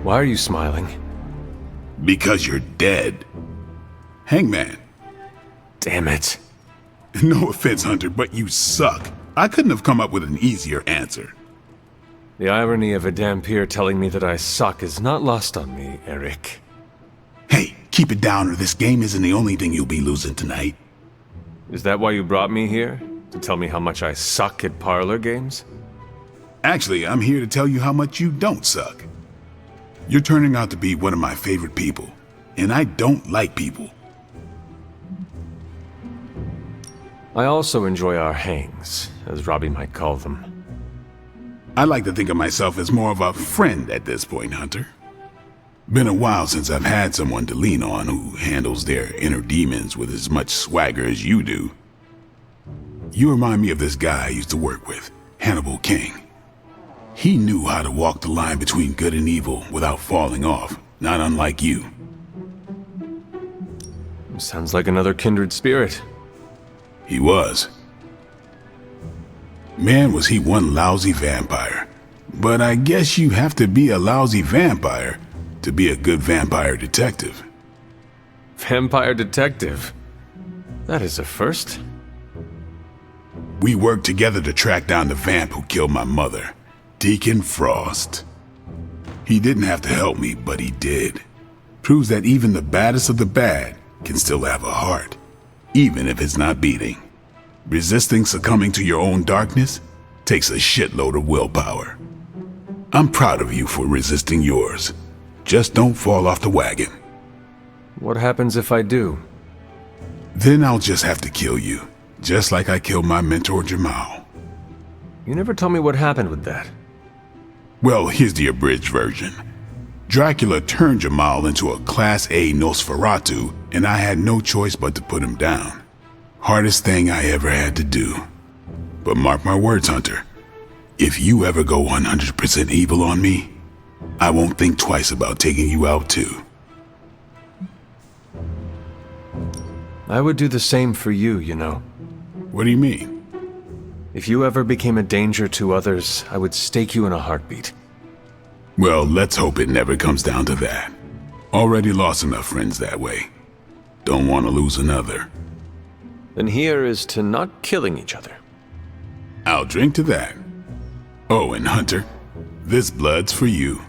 Why are you smiling?
Because you're dead. Hangman.
Damn it.
No offense, Hunter, but you suck. I couldn't have come up with an easier answer.
The irony of a Dhampir telling me that I suck is not lost on me, Eric.
Hey, keep it down or this game isn't the only thing you'll be losing tonight.
Is that why you brought me here? To tell me how much I suck at parlor games?
Actually, I'm here to tell you how much you don't suck. You're turning out to be one of my favorite people, and I don't like people.
I also enjoy our hangs, as Robbie might call them.
I like to think of myself as more of a friend at this point, Hunter. Been a while since I've had someone to lean on who handles their inner demons with as much swagger as you do. You remind me of this guy I used to work with, Hannibal King. He knew how to walk the line between good and evil without falling off, not unlike you.
Sounds like another kindred spirit.
He was. Man, was he one lousy vampire. But I guess you have to be a lousy vampire to be a good vampire detective.
Vampire detective? That is a first.
We worked together to track down the vamp who killed my mother, Deacon Frost. He didn't have to help me, but he did. Proves that even the baddest of the bad can still have a heart, even if it's not beating. Resisting succumbing to your own darkness takes a shitload of willpower. I'm proud of you for resisting yours. Just don't fall off the wagon.
What happens if I do?
Then I'll just have to kill you, just like I killed my mentor Jamal.
You never told me what happened with that.
Well, here's the abridged version. Dracula turned Jamal into a Class A Nosferatu, and I had no choice but to put him down. Hardest thing I ever had to do. But mark my words, Hunter. If you ever go 100% evil on me, I won't think twice about taking you out too.
I would do the same for you, you know.
What do you mean?
If you ever became a danger to others, I would stake you in a heartbeat.
Well, let's hope it never comes down to that. Already lost enough friends that way. Don't want to lose another.
Then here is to not killing each other.
I'll drink to that. Oh, and Hunter, this blood's for you.